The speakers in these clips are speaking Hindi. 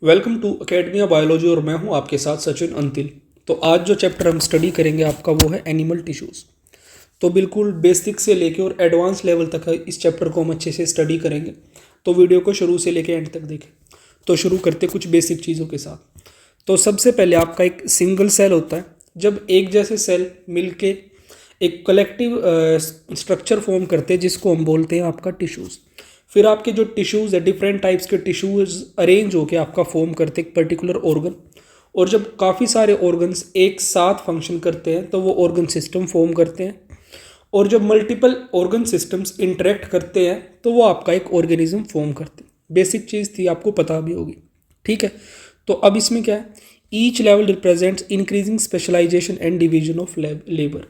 वेलकम टू अकेडमिया बायोलॉजी और मैं हूं आपके साथ सचिन अंतिल। तो आज जो चैप्टर हम स्टडी करेंगे आपका वो है एनिमल टिश्यूज़। तो बिल्कुल बेसिक से लेके और एडवांस लेवल तक इस चैप्टर को हम अच्छे से स्टडी करेंगे। तो वीडियो को शुरू से लेके एंड तक देखें। तो शुरू करते कुछ बेसिक चीज़ों के साथ। तो सबसे पहले आपका एक सिंगल सेल होता है। जब एक जैसे सेल मिलके एक कलेक्टिव स्ट्रक्चर फॉर्म करते हैं जिसको हम बोलते हैं आपका टिश्यूज़। फिर आपके जो टिश्यूज़ है डिफरेंट टाइप्स के टिश्यूज़ अरेंज होके आपका फॉर्म करते हैं एक पर्टिकुलर ऑर्गन। और जब काफ़ी सारे ऑर्गन्स एक साथ फंक्शन करते हैं तो वो ऑर्गन सिस्टम फॉर्म करते हैं। और जब मल्टीपल ऑर्गन सिस्टम्स इंटरेक्ट करते हैं तो वो आपका एक ऑर्गेनिज्म फॉर्म करते हैं। बेसिक चीज़ थी, आपको पता भी होगी। ठीक है, तो अब इसमें क्या है, each level represents increasing specialisation and division of labour.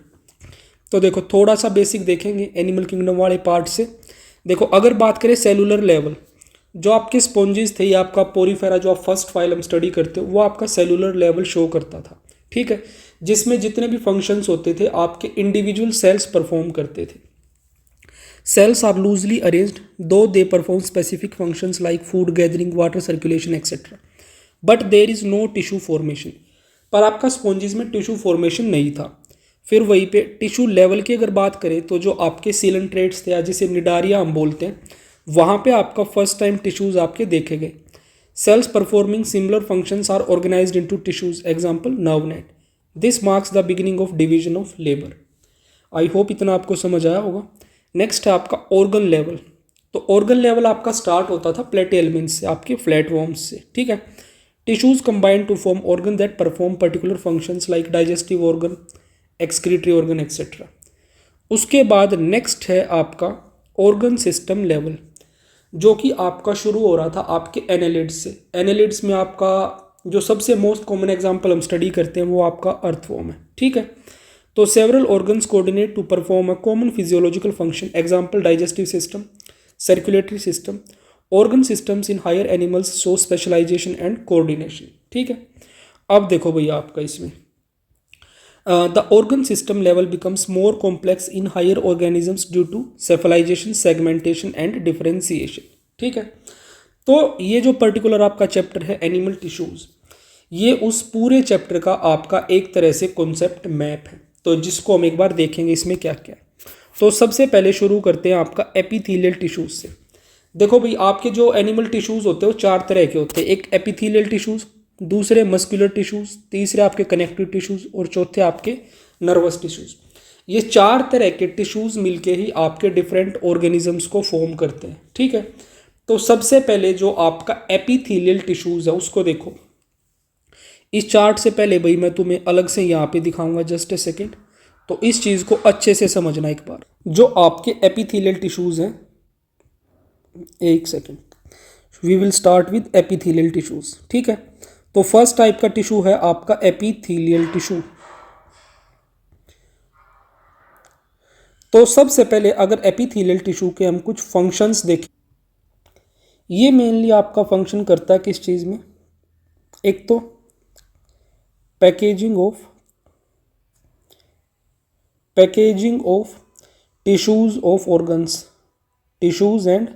तो देखो थोड़ा सा बेसिक देखेंगे एनिमल किंगडम वाले पार्ट से। देखो अगर बात करें सेलुलर लेवल, जो आपके स्पॉन्जेस थे या आपका पोरीफेरा जो आप फर्स्ट फाइलम स्टडी करते हो वो आपका सेलुलर लेवल शो करता था। ठीक है, जिसमें जितने भी फंक्शंस होते थे आपके इंडिविजुअल सेल्स परफॉर्म करते थे। Sales are loosely arranged though they perform specific functions like food gathering, water circulation etcetera, but there is no tissue formation. पर आपका स्पॉन्जेस में टिश्यू फॉर्मेशन नहीं था। फिर वहीं पे टिश्यू लेवल की अगर बात करें तो जो आपके सीलेंट्रेट्स थे या जिसे निडारिया हम बोलते हैं, वहाँ पे आपका फर्स्ट टाइम टिश्यूज़ आपके देखे गए। Cells performing similar functions are organised into tissues, example nerve net. This marks the beginning of division of labour. I hope इतना आपको समझ आया होगा। नेक्स्ट है आपका ऑर्गन लेवल। तो ऑर्गन लेवल आपका स्टार्ट होता था प्लेटी एलिमेंट्स से, आपके फ्लैट वॉर्म्स से। ठीक है, tissues combine to form organ that perform particular functions like digestive organ, excretory organ etcetera. उसके बाद नेक्स्ट है आपका ऑर्गन सिस्टम लेवल, जो कि आपका शुरू हो रहा था आपके एनालिड्स से। एनालिड्स में आपका जो सबसे मोस्ट कॉमन एग्जांपल हम स्टडी करते हैं वो आपका अर्थवॉर्म है। ठीक है, तो several organs coordinate to perform a common physiological function, example digestive system, circulatory system. Organ systems in higher animals show specialisation and coordination. ठीक है, अब देखो भैया आपका इसमें the organ system level becomes more complex in higher organisms due to cephalization, segmentation and differentiation. ठीक है, तो ये जो पर्टिकुलर आपका चैप्टर है एनिमल टिश्यूज, ये उस पूरे चैप्टर का आपका एक तरह से कॉन्सेप्ट मैप है। तो जिसको हम एक बार देखेंगे इसमें क्या क्या है। तो सबसे पहले शुरू करते हैं आपका एपिथेलियल टिश्यूज से। देखो भाई आपके जो एनिमल टिश्यूज होते हैं वो चार तरह के होते हैं। एक एपिथेलियल टिश्यूज, दूसरे मस्कुलर टिश्यूज, तीसरे आपके कनेक्टिव टिश्यूज और चौथे आपके नर्वस टिश्यूज। ये चार तरह के टिश्यूज मिलके ही आपके डिफरेंट ऑर्गेनिजम्स को फॉर्म करते हैं। ठीक है, तो सबसे पहले जो आपका एपिथेलियल टिश्यूज है उसको देखो। इस चार्ट से पहले भाई मैं तुम्हें अलग से यहाँ पे दिखाऊंगा, जस्ट ए सेकेंड। तो इस चीज़ को अच्छे से समझना एक बार। जो आपके एपिथेलियल टिश्यूज हैं, एक second, we will start with epithelial tissues. ठीक है, तो फर्स्ट टाइप का टिश्यू है आपका एपिथेलियल टिश्यू। तो सबसे पहले अगर एपिथेलियल टिश्यू के हम कुछ फंक्शंस देखें, ये मेनली आपका फंक्शन करता है किस चीज़ में। एक तो packaging of tissues of organs, tissues and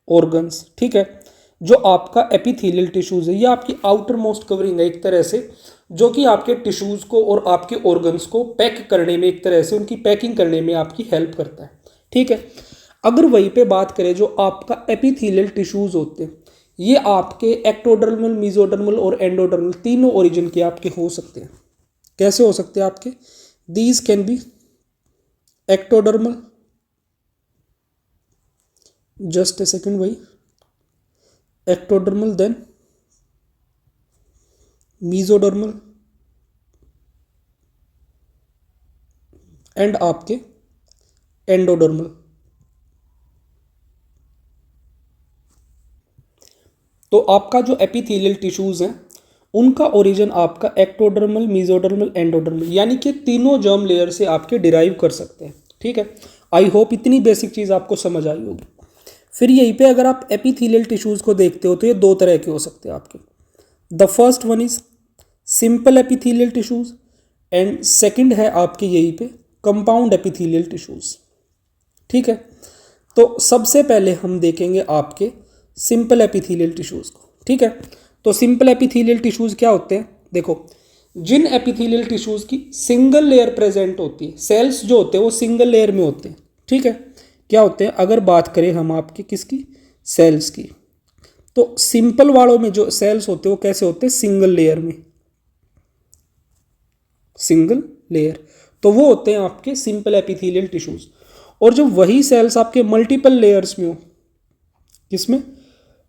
organs. ठीक है, जो आपका एपिथेलियल टिश्यूज है ये आपकी आउटर मोस्ट कवरिंग है एक तरह से, जो कि आपके टिश्यूज को और आपके ऑर्गन्स को पैक करने में, एक तरह से उनकी पैकिंग करने में आपकी हेल्प करता है। ठीक है, अगर वहीं पे बात करें जो आपका एपिथेलियल टिश्यूज होते हैं, ये आपके एक्टोडर्मल, मेसोडर्मल और एंडोडर्मल तीनों ओरिजिन के आपके हो सकते हैं। कैसे हो सकते हैं आपके? These can be ectodermal, just a second भाई, एक्टोडर्मल, देन मेसोडर्मल एंड आपके एंडोडर्मल। तो आपका जो एपिथेलियल टिश्यूज हैं उनका ओरिजिन आपका एक्टोडर्मल, मेसोडर्मल, एंडोडर्मल यानी कि तीनों जर्म लेयर से आपके डिराइव कर सकते हैं। ठीक है, आई होप इतनी बेसिक चीज़ आपको समझ आई होगी। फिर यहीं पे अगर आप एपिथेलियल टिश्यूज को देखते हो तो ये दो तरह के हो सकते हैं आपके। The first one is simple epithelial tissues and second है आपके यहीं पे कंपाउंड एपिथेलियल टिश्यूज। ठीक है, तो सबसे पहले हम देखेंगे आपके सिंपल एपिथेलियल टिश्यूज को। ठीक है, तो सिंपल एपिथेलियल टिश्यूज क्या होते हैं, देखो जिन एपिथेलियल टिश्यूज की सिंगल लेयर प्रेजेंट होती है, सेल्स जो होते हैं वो सिंगल लेयर में होते हैं, ठीक है, क्या होते हैं, अगर बात करें हम आपकी किसकी, सेल्स की, तो सिंपल वालों में जो सेल्स होते हैं वो कैसे होते हैं, सिंगल लेयर में, सिंगल लेयर, तो वो होते हैं आपके सिंपल एपिथेलियल टिश्यूज। और जो वही सेल्स आपके मल्टीपल लेयर्स में हो, किसमें,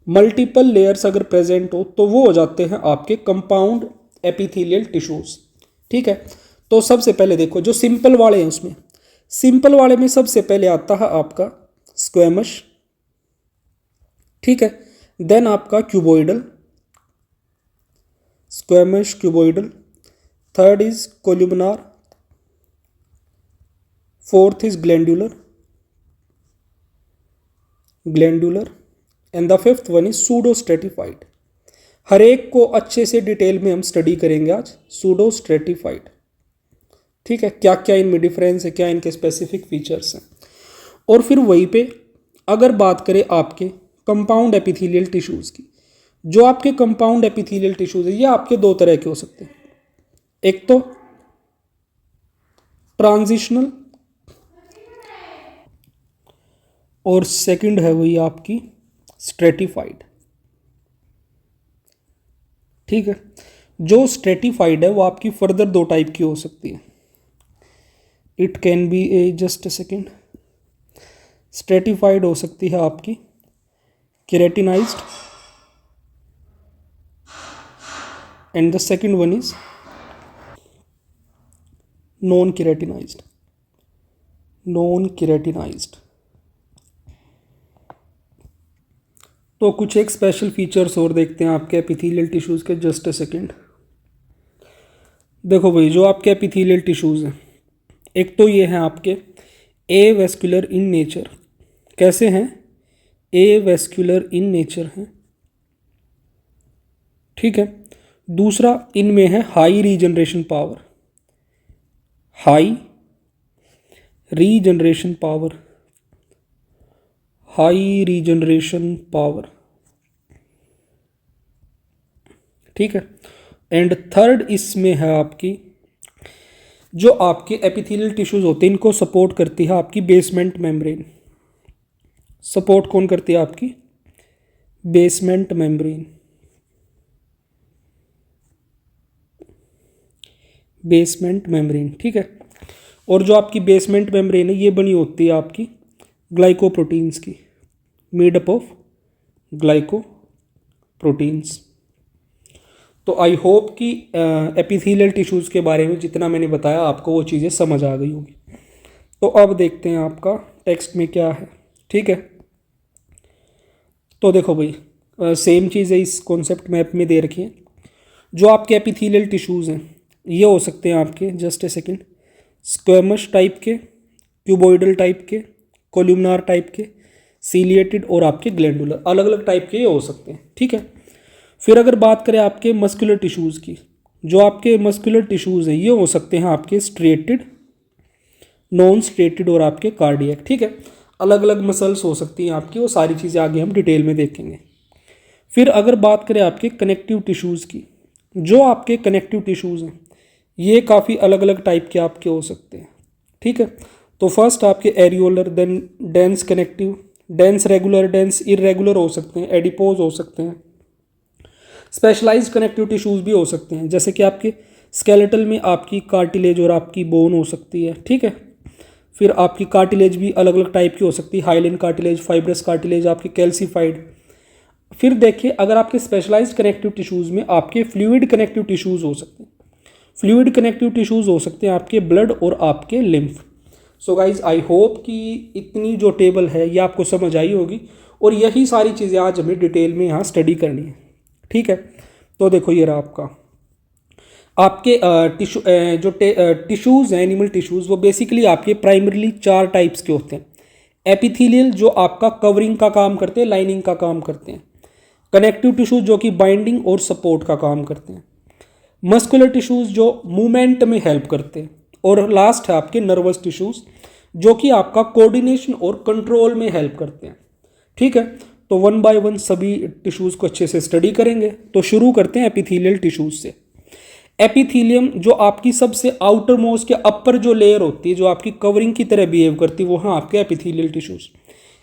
मल्टीपल लेयर्स अगर प्रेजेंट हो तो वो हो जाते हैं आपके कंपाउंड एपिथेलियल टिश्यूज, ठीक है। तो सबसे पहले देखो जो सिंपल वाले हैं उसमें, सिंपल वाले में सबसे पहले आता है आपका स्क्वेमस, ठीक है, देन आपका cuboidal, squamous cuboidal, third is columnar, fourth is glandular, glandular, and the fifth one is pseudo stratified. हर एक को अच्छे से डिटेल में हम स्टडी करेंगे आज, सूडो स्ट्रेटिफाइड, ठीक है, क्या क्या इनमें डिफरेंस है, क्या इनके स्पेसिफिक फीचर्स हैं। और फिर वहीं पे अगर बात करें आपके कंपाउंड एपिथेलियल टिश्यूज़ की, जो आपके कंपाउंड एपिथेलियल टिश्यूज़ है ये आपके दो तरह के हो सकते हैं, एक तो ट्रांजिशनल और सेकंड है वही आपकी स्ट्रेटिफाइड, ठीक है। जो स्ट्रेटिफाइड है वो आपकी फर्दर दो टाइप की हो सकती है, it can be a, just a second, stratified हो सकती है आपकी keratinised, and the second one is non keratinised, non keratinised. तो कुछ एक स्पेशल फीचर्स और देखते हैं आपके एपिथेलियल टिश्यूज़ के, जस्ट अ सेकेंड। देखो भाई जो आपके एपिथेलियल टिश्यूज़ हैं, एक तो ये हैं आपके ए वेस्कुलर इन नेचर, कैसे हैं, ए वेस्कुलर इन नेचर हैं, ठीक है। दूसरा इनमें है high regeneration power, high regeneration power, high regeneration power, ठीक है। एंड थर्ड इसमें है आपकी जो आपके एपिथेलियल टिश्यूज होते हैं इनको सपोर्ट करती है आपकी बेसमेंट मेम्ब्रेन, सपोर्ट कौन करती है आपकी, बेसमेंट मेम्ब्रेन, बेसमेंट मेम्ब्रेन, ठीक है। और जो आपकी बेसमेंट मेम्ब्रेन है ये बनी होती है आपकी ग्लाइकोप्रोटीन्स की, मेड अप ऑफ ग्लाइकोप्रोटीन्स। तो आई होप कि एपिथेलियल टिश्यूज़ के बारे में जितना मैंने बताया आपको वो चीज़ें समझ आ गई होगी। तो अब देखते हैं आपका टेक्स्ट में क्या है, ठीक है। तो देखो भाई सेम चीज़ है इस कॉन्सेप्ट मैप में दे रखी है। जो आपके एपिथेलियल टिश्यूज़ हैं ये हो सकते हैं आपके, just a second, squamous type के, क्यूबोइडल टाइप के, कोल्यूमिनार टाइप के, सीलिएटेड और आपके ग्लैंडुलर, अलग अलग टाइप के ये हो सकते हैं, ठीक है। फिर अगर बात करें आपके मस्कुलर टिश्यूज़ की, जो आपके मस्कुलर टिश्यूज़ हैं ये हो सकते हैं आपके स्ट्रेटेड, नॉन स्ट्रेटेड और आपके कार्डियक, ठीक है। अलग अलग मसल्स हो सकती हैं आपकी, वो सारी चीज़ें आगे हम डिटेल में देखेंगे। फिर अगर बात करें आपके कनेक्टिव टिश्यूज़ की, जो आपके कनेक्टिव टिश्यूज़ हैं ये काफ़ी अलग अलग टाइप के आपके हो सकते हैं, ठीक है। तो फर्स्ट आपके areolar, then dense connective, dense regular, dense irregular हो सकते हैं, एडिपोज हो सकते हैं, स्पेशलाइज्ड कनेक्टिव टिश्यूज़ भी हो सकते हैं, जैसे कि आपके स्केलेटल में आपकी कार्टिलेज और आपकी बोन हो सकती है, ठीक है। फिर आपकी कार्टिलेज भी अलग अलग टाइप की हो सकती है, हाइलिन कार्टिलेज, फाइब्रस कार्टिलेज, आपकी कैल्सीफाइड। फिर देखिए अगर आपके स्पेशलाइज्ड कनेक्टिव टिश्यूज़ में आपके फ्लूइड कनेक्टिव टिश्यूज़ हो सकते हैं, फ्लूइड कनेक्टिव टिश्यूज़ हो सकते हैं आपके ब्लड और आपके lymph. So guys I hope कि इतनी जो टेबल है ये आपको समझ आई होगी, और यही सारी चीज़ें आज हमें डिटेल में यहाँ स्टडी करनी है, ठीक है। तो देखो ये रहा आपके जो टिश्यूज़ हैं, एनिमल टिश्यूज़, वो बेसिकली आपके प्राइमरीली 4 टाइप्स के होते हैं। एपिथेलियल जो आपका कवरिंग का काम करते हैं, लाइनिंग का काम करते हैं। कनेक्टिव टिश्यूज जो कि बाइंडिंग और सपोर्ट का काम करते हैं। मस्कुलर टिश्यूज जो मूवमेंट में हेल्प करते हैं। और लास्ट है आपके नर्वस टिश्यूज जो कि आपका कोऑर्डिनेशन और कंट्रोल में हेल्प करते हैं, ठीक है। तो वन बाय वन सभी टिश्यूज़ को अच्छे से स्टडी करेंगे। तो शुरू करते हैं एपिथेलियल टिश्यूज़ से। एपिथेलियम जो आपकी सबसे आउटर मोस्ट या अपर जो लेयर होती है, जो आपकी कवरिंग की तरह बिहेव करती है, वो हाँ आपके एपिथेलियल टिश्यूज़।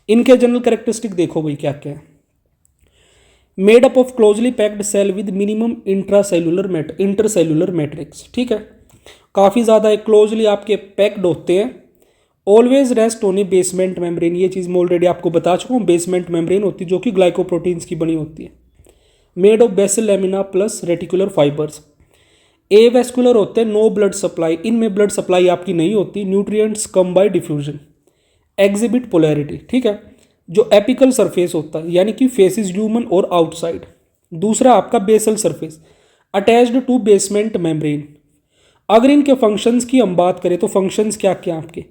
इनके जनरल कैरेक्टरिस्टिक देखो भाई क्या क्या है। Made up of closely packed cell with minimum intercellular matrix. ठीक है, काफ़ी ज़्यादा क्लोजली आपके पैक्ड होते हैं। Always rest on a basement membrane, ये चीज़ मैं ऑलरेडी आपको बता चुका हूँ, बेसमेंट मेम्ब्रेन होती है जो कि ग्लाइकोप्रोटीन्स की बनी होती है। Made of basal lamina plus reticular fibres. Avascular होते हैं, नो ब्लड सप्लाई, इनमें ब्लड सप्लाई आपकी नहीं होती। Nutrients come by diffusion. Exhibit polarity. ठीक है, जो एपिकल सरफेस होता है यानी कि फेसिस ह्यूमन और आउटसाइड। दूसरा आपका basal surface attached to basement membrane. अगर इनके फंक्शंस की हम बात करें तो फंक्शंस क्या क्या आपके,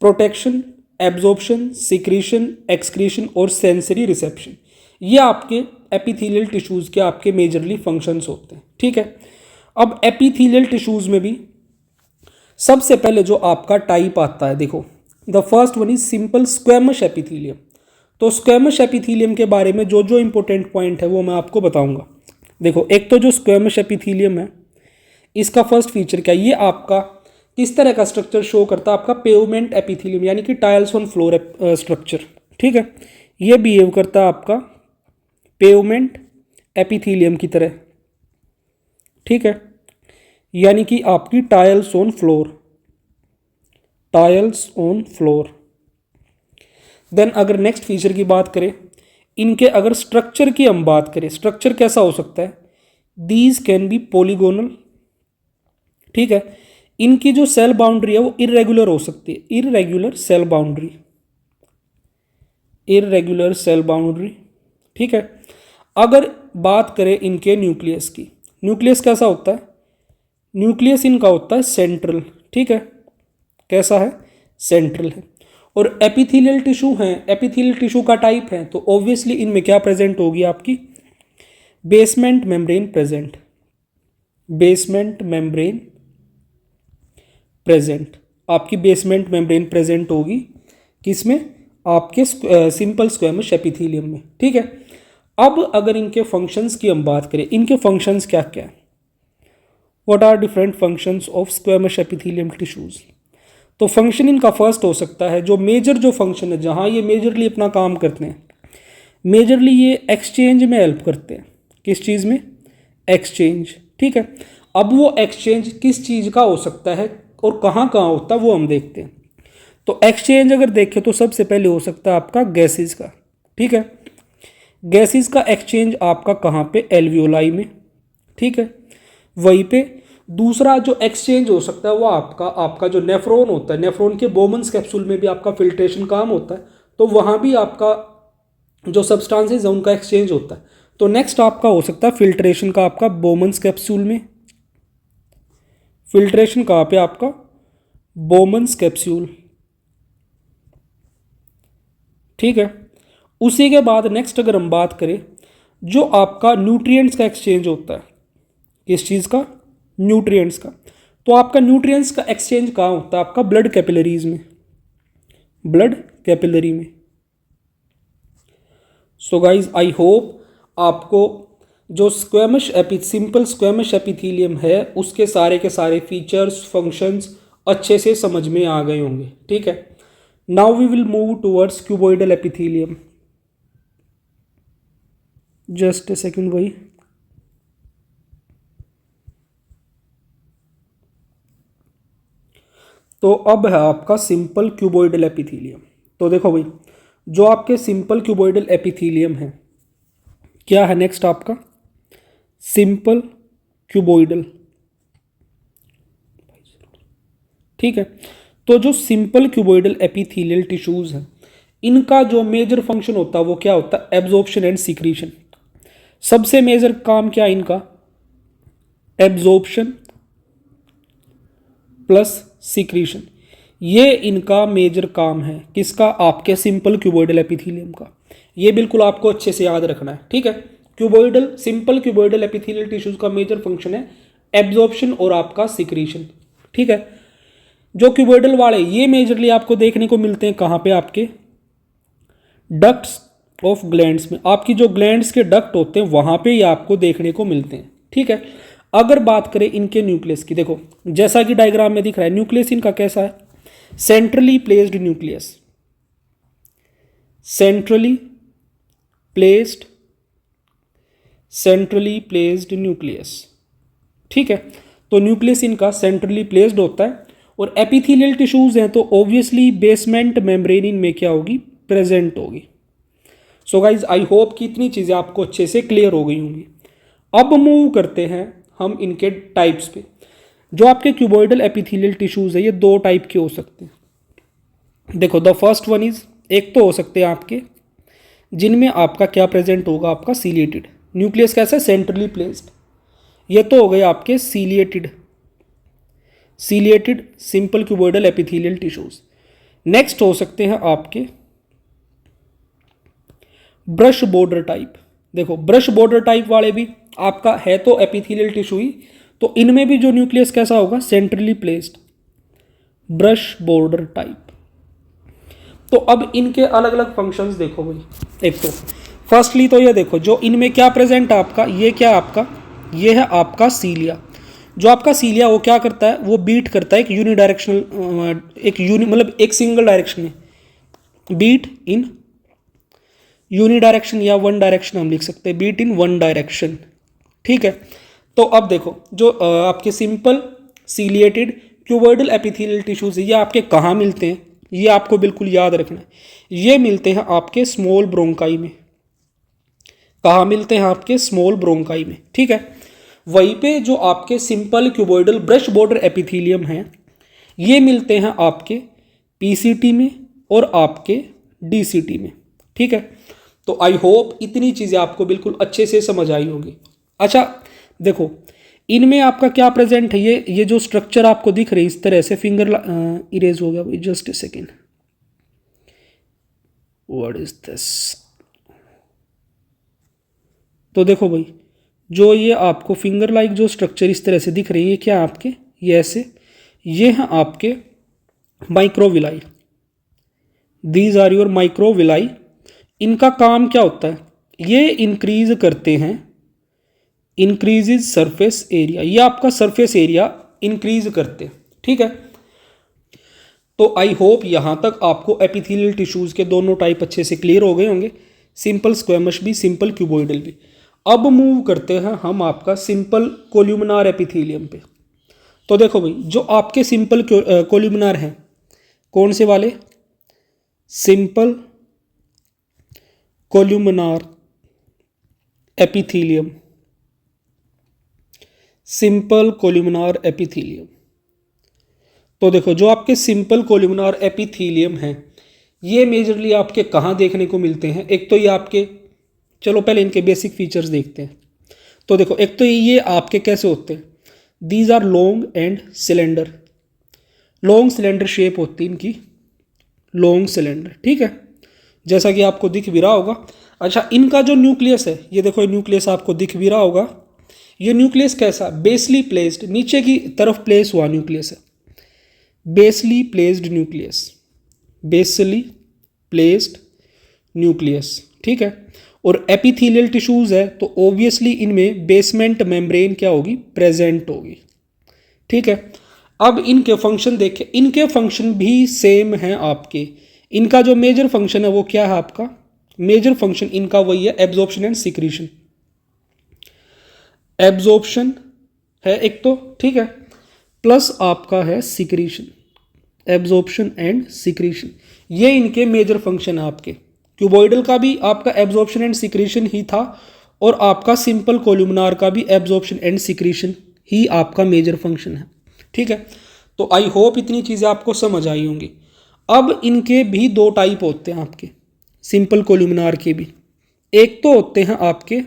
प्रोटेक्शन, एब्जॉर्प्शन, सिक्रीशन, एक्सक्रीशन और सेंसरी रिसेप्शन, ये आपके एपिथेलियल टिश्यूज़ के आपके मेजरली फंक्शंस होते हैं। ठीक है, अब एपिथेलियल टिश्यूज़ में भी सबसे पहले जो आपका टाइप आता है, देखो the first one is simple squamous epithelium. तो स्क्वेमस एपिथेलियम के बारे में जो जो इंपॉर्टेंट पॉइंट है वो मैं आपको बताऊंगा। देखो, एक तो जो स्क्वेमस एपिथेलियम है, इसका फर्स्ट फीचर क्या है, ये आपका किस तरह का स्ट्रक्चर शो करता है, आपका पेवमेंट एपिथेलियम यानी कि टाइल्स ऑन फ्लोर स्ट्रक्चर। ठीक है, ये बिहेव करता है आपका पेवमेंट एपिथेलियम की तरह। ठीक है, यानी कि आपकी tiles on floor, tiles on floor. Then अगर नेक्स्ट फीचर की बात करें, इनके अगर स्ट्रक्चर की हम बात करें, स्ट्रक्चर कैसा हो सकता है, दीज कैन बी पॉलीगोनल। ठीक है, इनकी जो सेल बाउंड्री है वो इरेगुलर हो सकती है, irregular cell boundary, irregular cell boundary. ठीक है, अगर बात करें इनके न्यूक्लियस की, न्यूक्लियस कैसा होता है, न्यूक्लियस इनका होता है सेंट्रल। ठीक है, कैसा है, सेंट्रल है। और एपिथेलियल टिश्यू हैं, एपिथेलियल टिश्यू का टाइप है, तो ऑब्वियसली इनमें क्या प्रेजेंट होगी आपकी, basement membrane present, basement membrane present, आपकी बेसमेंट मेम्ब्रेन प्रेजेंट होगी किसमें, आपके सिंपल स्क्वेमस एपिथेलियम में। ठीक है, अब अगर इनके फंक्शंस की हम बात करें, इनके फंक्शंस क्या क्या है, what are different functions of squamous epithelium tissues. तो फंक्शन इनका फर्स्ट हो सकता है, जो मेजर जो फंक्शन है, जहाँ ये मेजरली अपना काम करते हैं, मेजरली ये एक्सचेंज में हेल्प करते हैं। किस चीज़ में, एक्सचेंज। ठीक है, अब वो एक्सचेंज किस चीज़ का हो सकता है और कहाँ कहाँ होता है वो हम देखते हैं। तो एक्सचेंज अगर देखें तो सबसे पहले हो सकता है आपका गैसेस का। ठीक है, गैसेस का एक्सचेंज आपका कहाँ पे, एल्वियोलाई में। ठीक है, वहीं पे दूसरा जो एक्सचेंज हो सकता है वो आपका जो नेफ्रॉन होता है, नेफ्रॉन के बोमन्स कैप्सूल में भी आपका फिल्ट्रेशन काम होता है, तो वहाँ भी आपका जो सब्सटेंसेस है उनका एक्सचेंज होता है। तो नेक्स्ट आपका हो सकता है फिल्ट्रेशन का, आपका बोमन्स कैप्सूल में, फिल्ट्रेशन कहाँ पे आपका, बोमन्स कैप्सूल। ठीक है, उसी के बाद नेक्स्ट अगर हम बात करें, जो आपका न्यूट्रिएंट्स का एक्सचेंज होता है, किस चीज़ का, न्यूट्रिएंट्स का, तो आपका न्यूट्रिएंट्स का एक्सचेंज कहाँ होता है, आपका ब्लड कैपिलरीज में, ब्लड कैपिलरी में। सो गाइज आई होप आपको जो सिंपल स्क्वेमस एपिथेलियम है उसके सारे के सारे फीचर्स, फंक्शंस अच्छे से समझ में आ गए होंगे। ठीक है, now we will move towards cuboidal epithelium. Just a second भाई, तो अब है आपका सिंपल क्यूबॉइडल एपिथेलियम। तो देखो भाई, जो आपके सिंपल क्यूबॉइडल एपिथेलियम है, क्या है नेक्स्ट आपका, सिंपल क्यूबॉइडल। ठीक है, तो जो सिंपल क्यूबॉइडल एपिथेलियल टिश्यूज हैं, इनका जो मेजर फंक्शन होता है वो क्या होता है, एब्जॉर्प्शन एंड सिक्रीशन। सबसे मेजर काम क्या है इनका, एब्जॉर्प्शन प्लस सिक्रीशन, ये इनका मेजर काम है। किसका, आपके सिंपल क्यूबॉइडल एपिथेलियम का। ये बिल्कुल आपको अच्छे से याद रखना है। ठीक है, cuboidal, simple cuboidal epithelial tissues का मेजर फंक्शन है एब्जॉर्प्शन और आपका सिक्रीशन। ठीक है, जो क्यूबॉइडल वाले ये मेजरली आपको देखने को मिलते हैं कहाँ पे, आपके डक्ट्स ऑफ ग्लैंड्स में, आपकी जो ग्लैंड्स के डक्ट होते हैं वहाँ पे ये आपको देखने को मिलते हैं। ठीक है, अगर बात करें इनके न्यूक्लियस की, देखो जैसा कि डायग्राम में दिख रहा है न्यूक्लियस इनका कैसा है, centrally placed nucleus, centrally placed, centrally placed nucleus. ठीक है, तो न्यूक्लियस इनका सेंट्रली प्लेस्ड होता है। और एपिथेलियल टिश्यूज हैं तो ऑब्वियसली बेसमेंट मेम्ब्रेन इनमें क्या होगी, प्रेजेंट होगी। सो गाइज आई होप कि इतनी चीज़ें आपको अच्छे से क्लियर हो गई होंगी। अब मूव करते हैं हम इनके टाइप्स पे। जो आपके क्यूबॉइडल एपिथेलियल टिश्यूज है ये दो टाइप के हो सकते हैं। देखो द फर्स्ट वन इज, एक तो हो सकते हैं आपके जिनमें आपका क्या प्रेजेंट होगा, आपका सीलिएटेड न्यूक्लियस, कैसा है, सेंट्रली प्लेस्ड। ये तो हो गए आपके ciliated, ciliated simple cuboidal epithelial tissues. Next हो सकते हैं आपके ब्रश बॉर्डर टाइप। देखो ब्रश बॉर्डर टाइप वाले भी आपका है तो एपिथेलियल टिश्यू ही, तो इनमें भी जो न्यूक्लियस कैसा होगा, centrally placed, brush border type. तो अब इनके अलग अलग फंक्शंस देखो भाई। एक तो फर्स्टली तो ये देखो जो इनमें क्या प्रेजेंट है आपका, ये क्या आपका, ये है आपका सीलिया। जो आपका सीलिया वो क्या करता है, वो बीट करता है एक यूनिडायरेक्शनल, मतलब एक सिंगल डायरेक्शन में, बीट इन यूनिडायरेक्शन या वन डायरेक्शन हम लिख सकते हैं, बीट इन वन डायरेक्शन। ठीक है, तो अब देखो जो आपके simple ciliated cuboidal epithelial tissues ये आपके कहाँ मिलते हैं, ये आपको बिल्कुल याद रखना है। ये मिलते हैं आपके स्मॉल ब्रोंकाई में। कहाँ मिलते हैं, आपके स्मॉल ब्रोंकाई में। ठीक है, वहीं पे जो आपके simple cuboidal brush border epithelium हैं ये मिलते हैं आपके पीसीटी में और आपके डीसीटी में। ठीक है, तो आई होप इतनी चीज़ें आपको बिल्कुल अच्छे से समझ आई होगी। अच्छा देखो इनमें आपका क्या प्रेजेंट है, ये जो स्ट्रक्चर आपको दिख रही है इस तरह से, फिंगर इरेज हो गया भाई, just a second, what is this. तो देखो भाई जो ये आपको फिंगर लाइक जो स्ट्रक्चर इस तरह से दिख रही है, क्या आपके ये ऐसे, ये हैं आपके microvilli, these are your microvilli. इनका काम क्या होता है, ये इंक्रीज करते हैं, इंक्रीजेज सरफेस एरिया, ये आपका सरफेस एरिया इंक्रीज करते हैं। ठीक है, तो आई होप यहाँ तक आपको एपिथेलियल टिश्यूज के दोनों टाइप अच्छे से क्लियर हो गए होंगे, सिंपल स्क्वेमस भी, सिंपल क्यूबॉइडल भी। अब मूव करते हैं हम आपका सिंपल कोल्यूमिनार एपिथेलियम पे। तो देखो भाई जो आपके सिंपल कोल्यूमिनार हैं, कौन से वाले, simple columnar epithelium, simple columnar epithelium. तो देखो जो आपके सिंपल कोल्यूमिनार एपिथेलियम हैं ये मेजरली आपके कहाँ देखने को मिलते हैं। एक तो ये आपके, चलो पहले इनके बेसिक फीचर्स देखते हैं। तो देखो एक तो ये आपके कैसे होते हैं, these are long and cylinder, long cylinder shape होती है इनकी, लॉन्ग सिलेंडर। ठीक है, जैसा कि आपको दिख भी रहा होगा। अच्छा इनका जो न्यूक्लियस है, ये देखो न्यूक्लियस आपको दिख भी रहा होगा, ये न्यूक्लियस कैसा, बेसली प्लेस्ड, नीचे की तरफ प्लेस हुआ न्यूक्लियस है, बेसली प्लेस्ड न्यूक्लियस, बेसली प्लेस्ड न्यूक्लियस। ठीक है, और एपिथेलियल टिश्यूज है तो ऑब्वियसली इनमें बेसमेंट मेम्ब्रेन क्या होगी, प्रेजेंट होगी। ठीक है, अब इनके फंक्शन देखें, इनके फंक्शन भी सेम हैं आपके। इनका जो मेजर फंक्शन है वो क्या है आपका, मेजर फंक्शन इनका वही है एब्जॉर्प्शन एंड सिक्रीशन, एब्जॉर्प्शन है एक तो, ठीक है, प्लस आपका है सिक्रीशन, एब्जॉर्प्शन एंड सिक्रीशन। ये इनके मेजर फंक्शन है आपके। क्यूबॉइडल का भी आपका एब्जॉर्प्शन एंड सिक्रीशन ही था और आपका सिंपल कोल्यूमिनार का भी एब्जॉर्प्शन एंड सिक्रीशन ही आपका मेजर फंक्शन है। ठीक है, तो आई होप इतनी चीज़ें आपको समझ आई होंगी। अब इनके भी दो टाइप होते हैं आपके सिंपल कोल्यूमिनार के भी, एक तो होते हैं आपके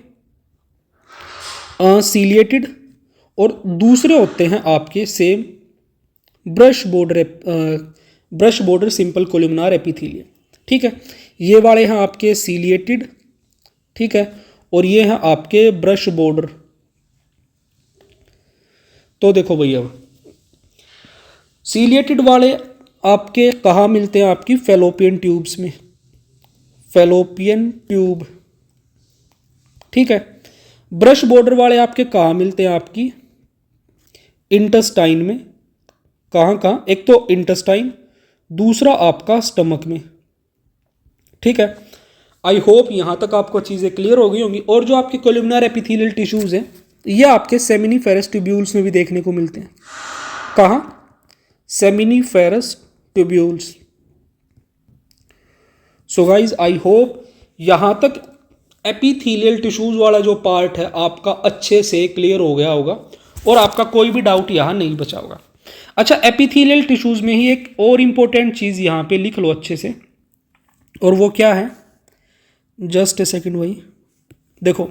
सीलिएटेड और दूसरे होते हैं आपके same brush border simple columnar epithelium. ठीक है, ये वाले हैं आपके सीलिएटेड, ठीक है, और ये हैं आपके ब्रश बॉर्डर। तो देखो भैया सीलिएटेड वाले आपके कहाँ मिलते हैं, आपकी फैलोपियन ट्यूब्स में, फैलोपियन ट्यूब, ठीक है। ब्रश बॉर्डर वाले आपके कहाँ मिलते हैं? आपकी इंटेस्टाइन में। कहाँ कहाँ? एक तो इंटेस्टाइन, दूसरा आपका स्टमक में, ठीक है। आई होप यहाँ तक आपको चीज़ें क्लियर हो गई होंगी। और जो आपके कोल्यूमिनर एपिथेलियल टिश्यूज़ हैं, ये आपके सेमिनिफेरस ट्यूब्यूल्स में भी देखने को मिलते हैं। कहाँ? Seminiferous tubules. So guys I hope यहाँ तक एपिथेलियल टिश्यूज वाला जो पार्ट है आपका अच्छे से क्लियर हो गया होगा और आपका कोई भी डाउट यहाँ नहीं बचा होगा। अच्छा, एपिथेलियल टिश्यूज में ही एक और इम्पोर्टेंट चीज़ यहाँ पे लिख लो अच्छे से, और वो क्या है? जस्ट ए सेकेंड भाई। देखो,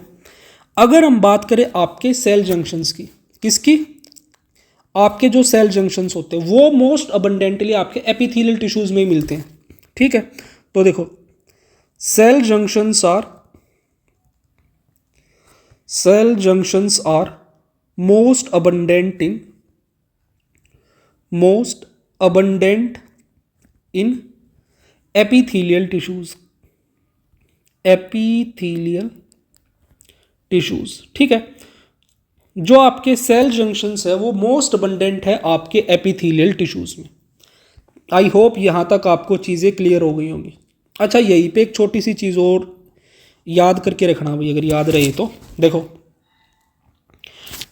अगर हम बात करें आपके सेल जंक्शंस की, किसकी? आपके जो सेल जंक्शंस होते हैं वो मोस्ट अबंडेंटली आपके एपिथेलियल टिश्यूज में ही मिलते हैं, ठीक है। तो देखो, cell junctions are most abundant in epithelial tissues, ठीक है। जो आपके सेल जंक्शंस है वो मोस्ट अबंडेंट है आपके एपिथेलियल टिश्यूज में। आई होप यहाँ तक आपको चीज़ें क्लियर हो गई होंगी। अच्छा, यहीं पे एक छोटी सी चीज़ और याद करके रखना भाई, अगर याद रही तो। देखो,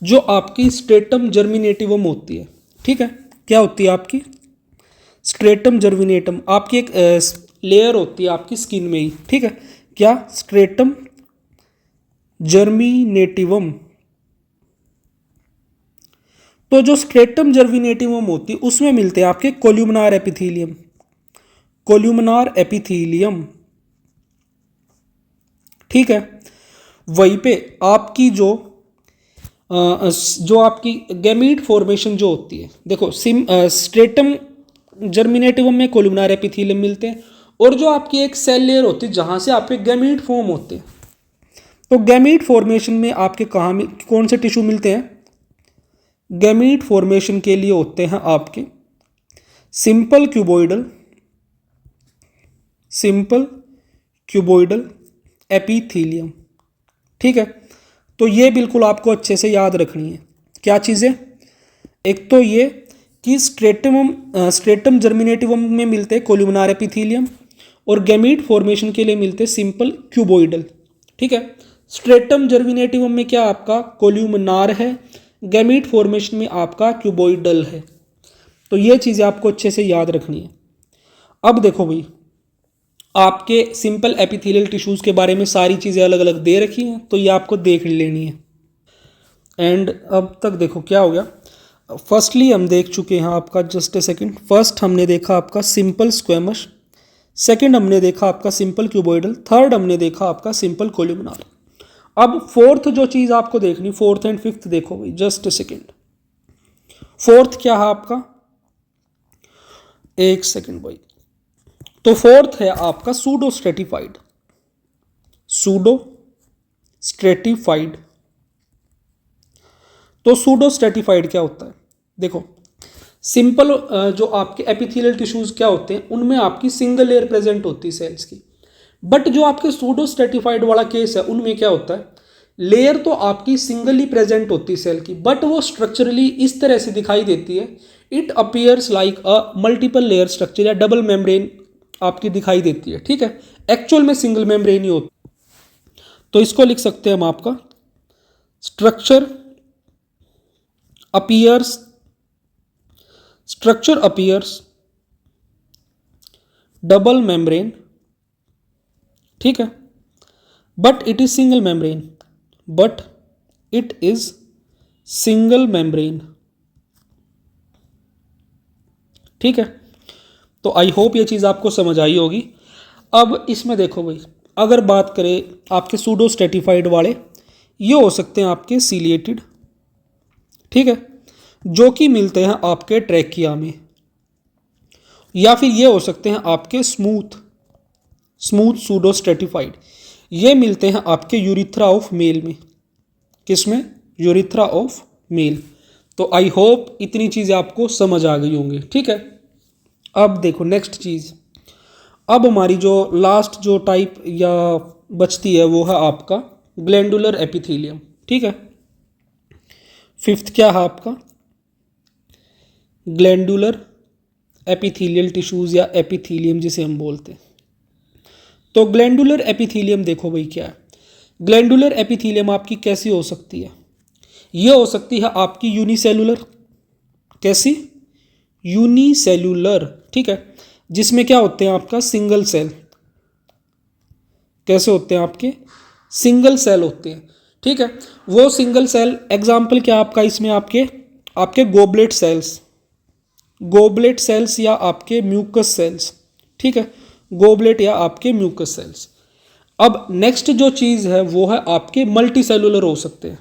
जो आपकी स्ट्रेटम जर्मिनेटिवम होती है, ठीक है, क्या होती है आपकी? स्ट्रेटम जर्मिनेटम आपकी एक लेयर होती है आपकी स्किन में ही, ठीक है। क्या? स्ट्रेटम जर्मिनेटिवम। तो जो स्ट्रेटम जर्मिनेटिवम होती है उसमें मिलते हैं आपके कोल्यूमिनर एपिथेलियम, ठीक है। वहीं पे आपकी जो आपकी गैमीट फॉर्मेशन जो होती है, देखो स्ट्रेटम जर्मिनेटिवम में कोल्यूमिनर एपिथेलियम मिलते हैं, और जो आपकी एक सेल लेयर होती है जहाँ से आपके गैमीट फॉर्म होते हैं। तो गैमीट फॉर्मेशन में आपके कौन से टिश्यू मिलते हैं? गैमीट फॉर्मेशन के लिए होते हैं आपके सिंपल क्यूबॉइडल एपिथेलियम, ठीक है। तो ये बिल्कुल आपको अच्छे से याद रखनी है। क्या चीज़ें? एक तो ये कि स्ट्रेटम जर्मिनेटिवम में मिलते हैं कोल्यूमिनर एपिथेलियम, और गैमीट फॉर्मेशन के लिए मिलते हैं सिंपल क्यूबॉइडल, ठीक है। स्ट्रेटम जर्मिनेटिवम में क्या आपका कोल्यूमिनर है, गैमीट फॉर्मेशन में आपका क्यूबॉइडल है। तो ये चीज़ें आपको अच्छे से याद रखनी है। अब देखो भाई, आपके सिंपल एपिथेलियल टिश्यूज़ के बारे में सारी चीज़ें अलग अलग दे रखी हैं, तो ये आपको देख लेनी है। एंड अब तक देखो क्या हो गया। फर्स्टली हम देख चुके हैं आपका, जस्ट ए सेकेंड, फर्स्ट हमने देखा आपका सिंपल स्क्वेमस, सेकेंड हमने देखा आपका सिंपल क्यूबॉइडल, थर्ड हमने देखा आपका सिंपल कोल्यूमिनर। अब फोर्थ जो चीज़ आपको देखनी, फोर्थ एंड फिफ्थ देखो भाई, जस्ट ए सेकेंड। फोर्थ क्या है आपका? एक सेकेंड भाई। तो फोर्थ है आपका सूडो स्ट्रेटिफाइड। तो सूडो स्ट्रेटिफाइड क्या होता है? देखो, सिंपल जो आपके एपिथेलियल टिश्यूज क्या होते हैं, उनमें आपकी सिंगल लेयर प्रेजेंट होती है सेल्स की। बट जो आपके सूडो स्ट्रेटिफाइड वाला केस है, उनमें क्या होता है, लेयर तो आपकी सिंगली प्रेजेंट होती है सेल की, बट वो स्ट्रक्चरली इस तरह से दिखाई देती है, it appears like a multiple layer structure या डबल मेम्ब्रेन आपकी दिखाई देती है, ठीक है। एक्चुअल में सिंगल मेम्ब्रेन ही होती। तो इसको लिख सकते हैं हम आपका स्ट्रक्चर अपीयर्स डबल मेम्ब्रेन, ठीक है, but it is single membrane, ठीक है। तो आई होप ये चीज़ आपको समझ आई होगी। अब इसमें देखो भाई, अगर बात करें आपके सूडो स्ट्रेटिफाइड वाले, ये हो सकते हैं आपके सीलिएटेड, ठीक है, जो कि मिलते हैं आपके ट्रैकिया में, या फिर ये हो सकते हैं आपके स्मूथ सूडो स्ट्रेटिफाइड, ये मिलते हैं आपके यूरिथ्रा ऑफ मेल में। किसमें? Urethra of male. तो आई होप इतनी चीज़ें आपको समझ आ गई होंगी, ठीक है। अब देखो नेक्स्ट चीज़, अब हमारी जो लास्ट जो टाइप या बचती है वो है आपका ग्लैंडुलर एपिथेलियम। ठीक है, फिफ्थ क्या है आपका ग्लैंडुलर एपिथेलियल टिश्यूज या एपिथेलियम जिसे हम बोलते हैं। तो ग्लैंडुलर एपिथेलियम देखो भाई क्या है। ग्लैंडुलर एपिथेलियम आपकी कैसी हो सकती है? ये हो सकती है आपकी यूनिसेलुलर। कैसी? यूनिसेलुलर। ठीक है, जिसमें क्या होते हैं आपका सिंगल सेल। कैसे होते हैं आपके? सिंगल सेल होते हैं। ठीक है, वो सिंगल सेल एग्जाम्पल क्या आपका इसमें आपके आपके गोबलेट सेल्स, गोबलेट सेल्स या आपके म्यूकस सेल्स। ठीक है, गोबलेट या आपके म्यूकस सेल्स। अब नेक्स्ट जो चीज़ है वो है आपके मल्टी सेलुलर हो सकते हैं।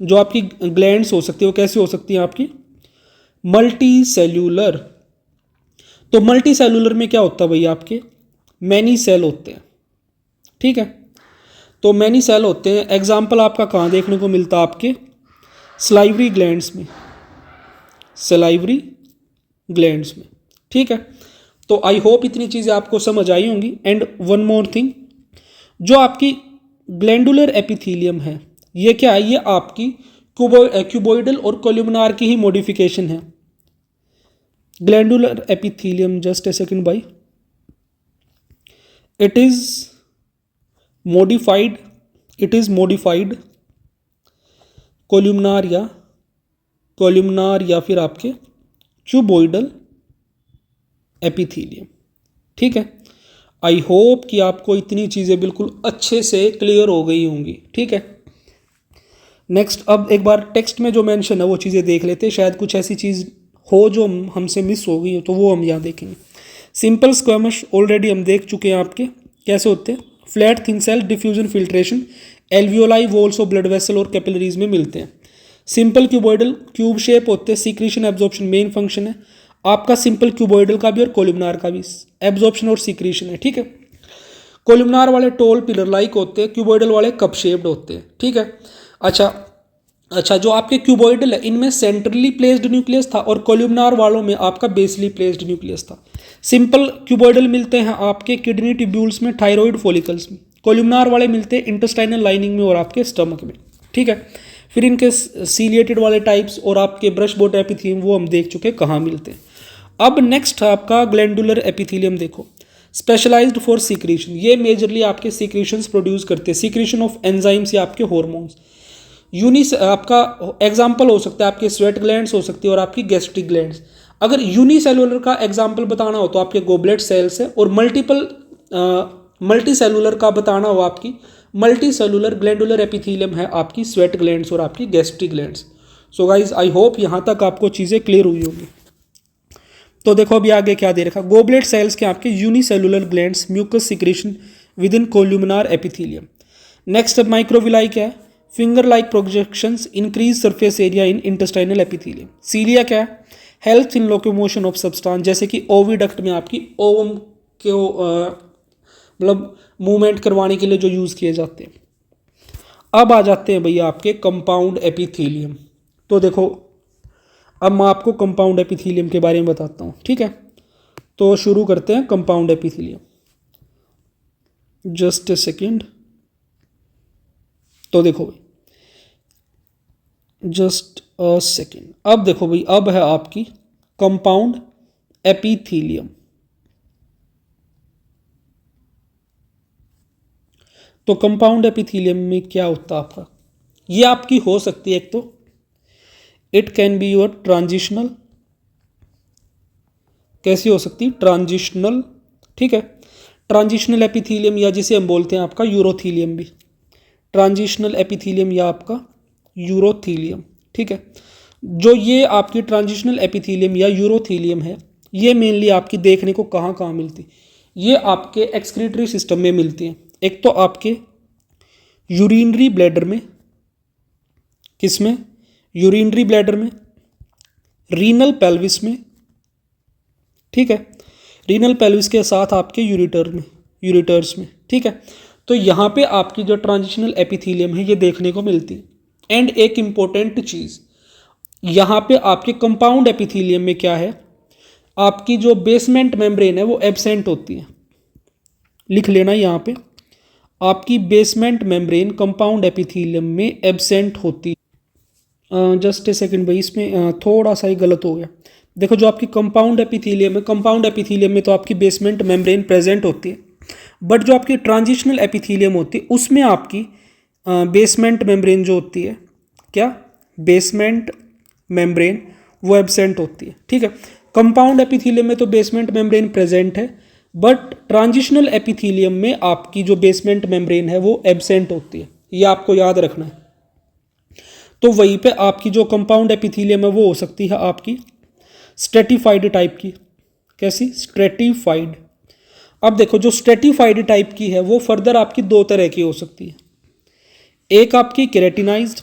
जो आपकी ग्लैंड्स हो सकती है वो कैसी हो सकती है आपकी? Multi cellular. तो मल्टी सेलुलर में क्या होता है भैया आपके मैनी सेल होते हैं। ठीक है, तो मैनी सेल होते हैं। एग्जाम्पल आपका कहाँ देखने को मिलता है? आपके सलाइवरी ग्लैंड्स में, सलाइवरी ग्लैंड्स में। ठीक है, तो आई होप इतनी चीज़ें आपको समझ आई होंगी। एंड वन मोर थिंग, जो आपकी ग्लैंडुलर एपिथेलियम है ये क्या है? ये आपकी क्यूबोइडल और कोल्यूमिनार की ही मॉडिफिकेशन है। Glandular epithelium, just a second भाई, इट इज मॉडिफाइड कोल्यूमिनार या फिर आपके क्यूबोइडल एपिथेलियम। ठीक है, आई होप कि आपको इतनी चीज़ें बिल्कुल अच्छे से क्लियर हो गई होंगी। ठीक है, नेक्स्ट अब एक बार टेक्स्ट में जो मेंशन है वो चीज़ें देख लेते हैं, शायद कुछ ऐसी चीज़ हो जो हमसे मिस हो गई हो तो वो हम यहाँ देखेंगे। सिंपल स्क्वेमश ऑलरेडी हम देख चुके हैं आपके कैसे होते हैं। Flat thin cell diffusion filtration alveoli walls और ब्लड वेसल और कैपिलरीज में मिलते हैं। सिंपल क्यूबॉइडल क्यूब शेप होते हैं। सीक्रेशन एब्जॉर्प्शन मेन फंक्शन है आपका सिंपल क्यूबॉइडल का भी और कोल्यूमिनार का भी, एब्जॉर्प्शन और सीक्रेशन है। ठीक है, कोल्यूमिनार वाले टोल पिलर लाइक होते हैं, क्यूबॉइडल वाले कप शेप्ड होते हैं। ठीक है, अच्छा जो आपके क्यूबॉइडल है इनमें सेंट्रली प्लेस्ड न्यूक्लियस था और कोल्यूमिनार वालों में आपका बेसली प्लेस्ड न्यूक्लियस था। सिंपल क्यूबॉइडल मिलते हैं आपके किडनी ट्यूब्यूल्स में, थायराइड फॉलिकल्स में। कोल्यूमिनार वाले मिलते हैं इंटेस्टाइनल लाइनिंग में और आपके स्टमक में। ठीक है, फिर इनके सीलिएटेड वाले टाइप्स और आपके ब्रश बोट एपिथेलियम वो हम देख चुके हैं कहाँ मिलते हैं। अब नेक्स्ट आपका ग्लैंडुलर एपिथेलियम देखो, स्पेशलाइज्ड फॉर सीक्रेशन। ये मेजरली आपके सीक्रेशंस प्रोड्यूस करते हैं, सीक्रेशन ऑफ एंजाइम्स या आपके हॉर्मोन्स। आपका एग्जाम्पल हो सकता है आपके स्वेट ग्लैंड्स हो सकती है और आपकी गैस्ट्रिक ग्लैंड्स। अगर यूनिसेलुलर का एग्जाम्पल बताना हो तो आपके गोबलेट सेल्स है, और मल्टी सेलुलर का बताना हो आपकी मल्टी सेलुलर ग्लैंडुलर एपिथेलियम है आपकी स्वेट ग्लैंड्स और आपकी gastric glands. So guys I hope यहाँ तक आपको चीज़ें क्लियर हुई होंगी। तो देखो अभी आगे क्या दे रखा, गोबलेट सेल्स के आपके unicellular glands mucus secretion within columnar epithelium. Next microvilli क्या है? Finger like projections increase surface area in intestinal epithelium. Cilia क्या है? हेल्थ इन लोकोमोशन ऑफ सब्सटेंस, जैसे कि ओविडक्ट में आपकी ओवम को मतलब मूवमेंट करवाने के लिए जो यूज़ किए जाते हैं। अब आ जाते हैं भैया आपके कंपाउंड एपिथेलियम। तो देखो अब मैं आपको कंपाउंड एपिथेलियम के बारे में बताता हूँ। ठीक है, तो शुरू करते हैं compound epithelium. Just a second. तो देखो भाई जस्ट अ सेकेंड, अब देखो भाई अब है आपकी कंपाउंड एपिथेलियम। तो कंपाउंड एपिथेलियम में क्या होता है आपका? ये आपकी हो सकती है एक तो it can be your transitional. कैसी हो सकती है? ट्रांजिशनल। ठीक है, ट्रांजिशनल एपिथेलियम या जिसे हम बोलते हैं आपका यूरोथेलियम भी, ट्रांजिशनल एपिथेलियम या आपका यूरोथेलियम। ठीक है, जो ये आपकी ट्रांजिशनल एपिथेलियम या यूरोथेलियम है ये मेनली आपकी देखने को कहाँ कहाँ मिलती है? ये आपके एक्सक्रीटरी सिस्टम में मिलती हैं। एक तो आपके यूरिनरी ब्लैडर में, किसमें? यूरिनरी ब्लैडर में, रीनल पेल्विस में। ठीक है, रीनल पेल्विस के साथ आपके यूरिटर्स में। ठीक है, तो यहाँ पे आपकी जो ट्रांजिशनल एपिथेलियम है ये देखने को मिलती है। एंड एक इम्पोर्टेंट चीज़ यहाँ पे आपके कंपाउंड एपिथेलियम में क्या है? आपकी जो बेसमेंट मेम्ब्रेन है वो एब्सेंट होती है। लिख लेना यहाँ पे, आपकी बेसमेंट मेम्ब्रेन कंपाउंड एपिथेलियम में एब्सेंट होती। जस्ट ए सेकंड भाई, इसमें थोड़ा सा ही गलत हो गया। देखो जो आपकी कंपाउंड एपिथेलियम है, कंपाउंड एपिथेलियम में तो आपकी बेसमेंट मेम्ब्रेन प्रेजेंट होती है, बट जो आपकी ट्रांजिशनल एपिथेलियम होती है उसमें आपकी बेसमेंट मेम्ब्रेन जो होती है, क्या बेसमेंट मेम्ब्रेन, वो एब्सेंट होती है। ठीक है, कंपाउंड एपिथेलियम में तो बेसमेंट मेम्ब्रेन प्रेजेंट है, बट ट्रांजिशनल एपिथेलियम में आपकी जो बेसमेंट मेम्ब्रेन है वो एब्सेंट होती है, ये आपको याद रखना है। तो वहीं पे आपकी जो कंपाउंड एपिथेलियम है वो हो सकती है आपकी स्ट्रेटिफाइड टाइप की। कैसी? स्ट्रेटिफाइड। अब देखो जो स्ट्रेटिफाइड टाइप की है वो फर्दर आपकी दो तरह की हो सकती है, एक आपकी केराटिनाइज्ड,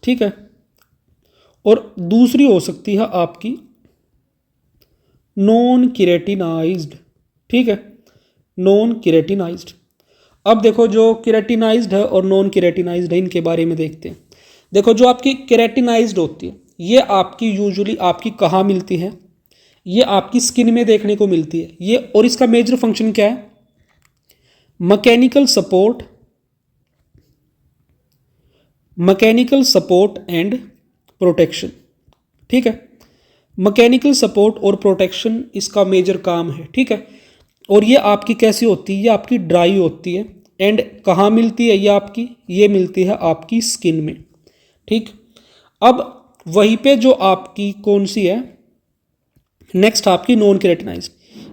ठीक है, और दूसरी हो सकती है आपकी नॉन केराटिनाइज्ड। ठीक है, नॉन केराटिनाइज्ड। अब देखो जो केराटिनाइज्ड है और नॉन केराटिनाइज्ड है, इनके बारे में देखते हैं। देखो जो आपकी केराटिनाइज्ड होती है ये आपकी यूजुअली आपकी कहाँ मिलती है? ये आपकी स्किन में देखने को मिलती है ये, और इसका मेजर फंक्शन क्या है? Mechanical support and protection. ठीक है, मैकेनिकल सपोर्ट और प्रोटेक्शन इसका मेजर काम है। ठीक है, और ये आपकी कैसी होती है? ये आपकी ड्राई होती है, एंड कहाँ मिलती है ये मिलती है आपकी स्किन में। ठीक, अब वहीं पे जो आपकी कौन सी है नेक्स्ट, आपकी नॉन केराटिनाइज्ड,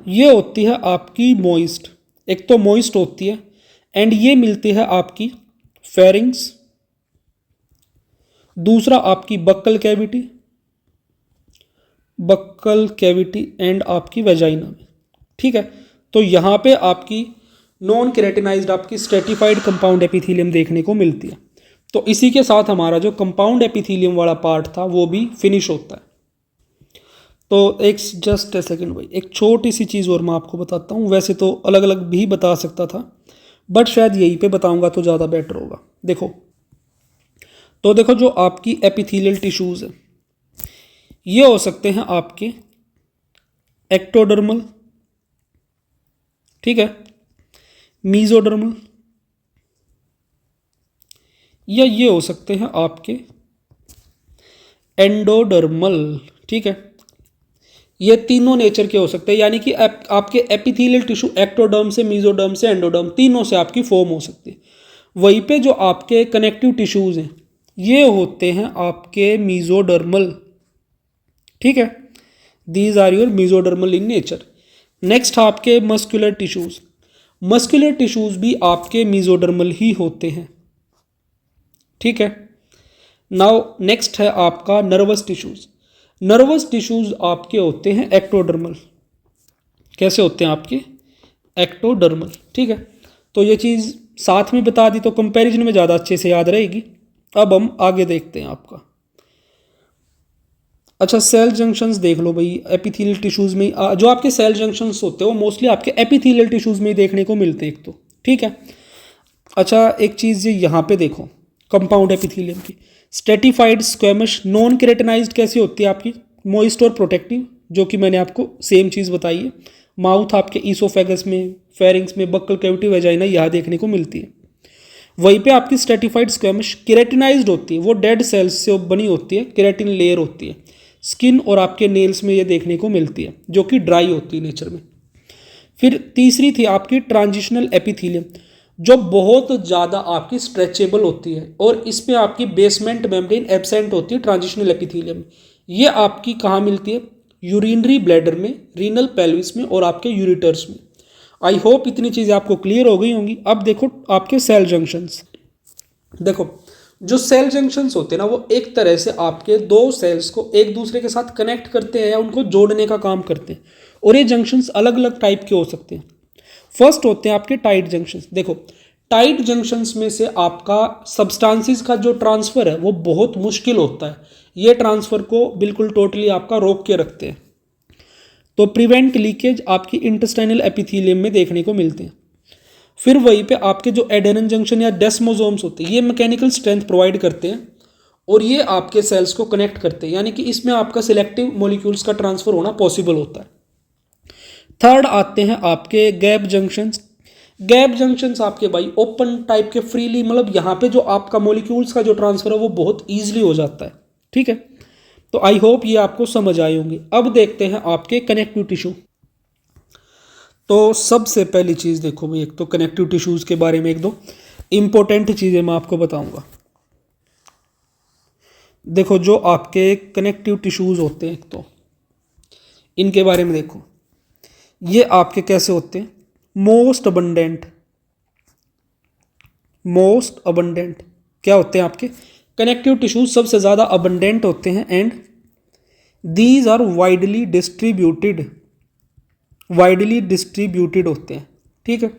ये होती है आपकी मॉइस्ट। एक तो मॉइस्ट होती है, एंड ये मिलती है आपकी फेरिंग्स, दूसरा आपकी बक्कल कैविटी एंड आपकी वेजाइना में। ठीक है, तो यहाँ पे आपकी नॉन केराटिनाइज्ड आपकी स्ट्रेटिफाइड कंपाउंड एपिथेलियम देखने को मिलती है। तो इसी के साथ हमारा जो कंपाउंड एपिथेलियम वाला पार्ट था वो भी फिनिश होता है। तो एक जस्ट ए सेकेंड भाई, एक छोटी सी चीज़ और मैं आपको बताता हूँ। वैसे तो अलग अलग भी बता सकता था, बट शायद यहीं पे बताऊँगा तो ज़्यादा बेटर होगा। देखो जो आपकी एपिथेलियल टिश्यूज़ है ये हो सकते हैं आपके एक्टोडर्मल, ठीक है, मीजोडर्मल, या ये हो सकते हैं आपके एंडोडर्मल। ठीक है, ये तीनों नेचर के हो सकते हैं, यानी कि आपके एपिथेलियल टिश्यू एक्टोडर्म से, मीजोडर्म से, एंडोडर्म, तीनों से आपकी फॉर्म हो सकती है। वहीं पे जो आपके कनेक्टिव टिश्यूज़ हैं ये होते हैं आपके मीजोडर्मल। ठीक है, these are your mesodermal in nature. Next आपके मस्कुलर टिश्यूज़ भी आपके मीजोडर्मल ही होते हैं। ठीक है, नाउ नेक्स्ट है आपका नर्वस टिश्यूज़ आपके होते हैं एक्टोडर्मल। कैसे होते हैं आपके? एक्टोडर्मल। ठीक है, तो ये चीज़ साथ में बता दी तो कंपैरिजन में ज़्यादा अच्छे से याद रहेगी। अब हम आगे देखते हैं आपका। अच्छा, सेल जंक्शंस देख लो भाई, एपिथेलियल टिश्यूज़ में जो आपके सेल जंक्शंस होते हैं वो मोस्टली आपके एपिथेलियल टिश्यूज़ में ही देखने को मिलते हैं एक तो। ठीक है, अच्छा एक चीज़ ये यहाँ पे देखो कंपाउंड एपिथेलियम की स्ट्रेटिफाइड स्क्वेमश नॉन केराटिनाइज्ड कैसी होती है आपकी? मॉइस्ट और प्रोटेक्टिव, जो कि मैंने आपको सेम चीज़ बताई है। माउथ आपके ईसोफेगस में, फेरिंग्स में, बक्कल कैविटी, वेजाइना यहाँ देखने को मिलती है। वहीं पे आपकी स्ट्रेटिफाइड स्क्वेमश केराटिनाइज्ड होती है, वो डेड सेल्स से बनी होती है, केराटिन लेयर होती है। स्किन और आपके नेल्स में ये देखने को मिलती है, जो कि ड्राई होती है नेचर में। फिर तीसरी थी आपकी ट्रांजिशनल एपिथेलियम, जो बहुत ज़्यादा आपकी स्ट्रेचेबल होती है, और इसमें आपकी बेसमेंट मेम्ब्रेन एब्सेंट होती है ट्रांजिशनल एपिथेलियम। ये आपकी कहाँ मिलती है? यूरिनरी ब्लैडर में, रीनल पेल्विस में, और आपके यूरिटर्स में। आई होप इतनी चीज़ें आपको क्लियर हो गई होंगी। अब देखो आपके सेल जंक्शंस। देखो जो सेल जंक्शंस होते हैं ना, वो एक तरह से आपके दो सेल्स को एक दूसरे के साथ कनेक्ट करते हैं या उनको जोड़ने का काम करते हैं, और ये जंक्शंस अलग अलग टाइप के हो सकते हैं। फर्स्ट होते हैं आपके टाइट जंक्शंस। देखो टाइट जंक्शंस में से आपका सब्सटेंसेस का जो ट्रांसफ़र है वो बहुत मुश्किल होता है। ये ट्रांसफ़र को बिल्कुल टोटली आपका रोक के रखते हैं, तो प्रिवेंट लीकेज आपकी इंटेस्टाइनल एपिथेलियम में देखने को मिलते हैं। फिर वहीं पे आपके जो एडेनन जंक्शन या डेस्मोसोम्स होते हैं, ये मैकेनिकल स्ट्रेंथ प्रोवाइड करते हैं और ये आपके सेल्स को कनेक्ट करते हैं, यानी कि इसमें आपका सिलेक्टिव मॉलिक्यूल्स का ट्रांसफर होना पॉसिबल होता है। थर्ड आते हैं आपके गैप जंक्शंस। गैप जंक्शंस आपके भाई ओपन टाइप के फ्रीली, मतलब यहाँ पे जो आपका मॉलिक्यूल्स का जो ट्रांसफर है वो बहुत ईजिली हो जाता है। ठीक है, तो आई होप ये आपको समझ आए होंगे। अब देखते हैं आपके कनेक्टिव टिश्यू। तो सबसे पहली चीज़ देखो भाई, एक तो कनेक्टिव टिश्यूज़ के बारे में एक दो इम्पोर्टेंट चीज़ें मैं आपको बताऊंगा। देखो जो आपके कनेक्टिव टिश्यूज़ होते हैं, एक तो इनके बारे में देखो, ये आपके कैसे होते हैं, मोस्ट अबंडेंट क्या होते हैं आपके कनेक्टिव टिश्यूज, सबसे ज़्यादा अबंडेंट होते हैं। And these are widely distributed होते हैं। ठीक है,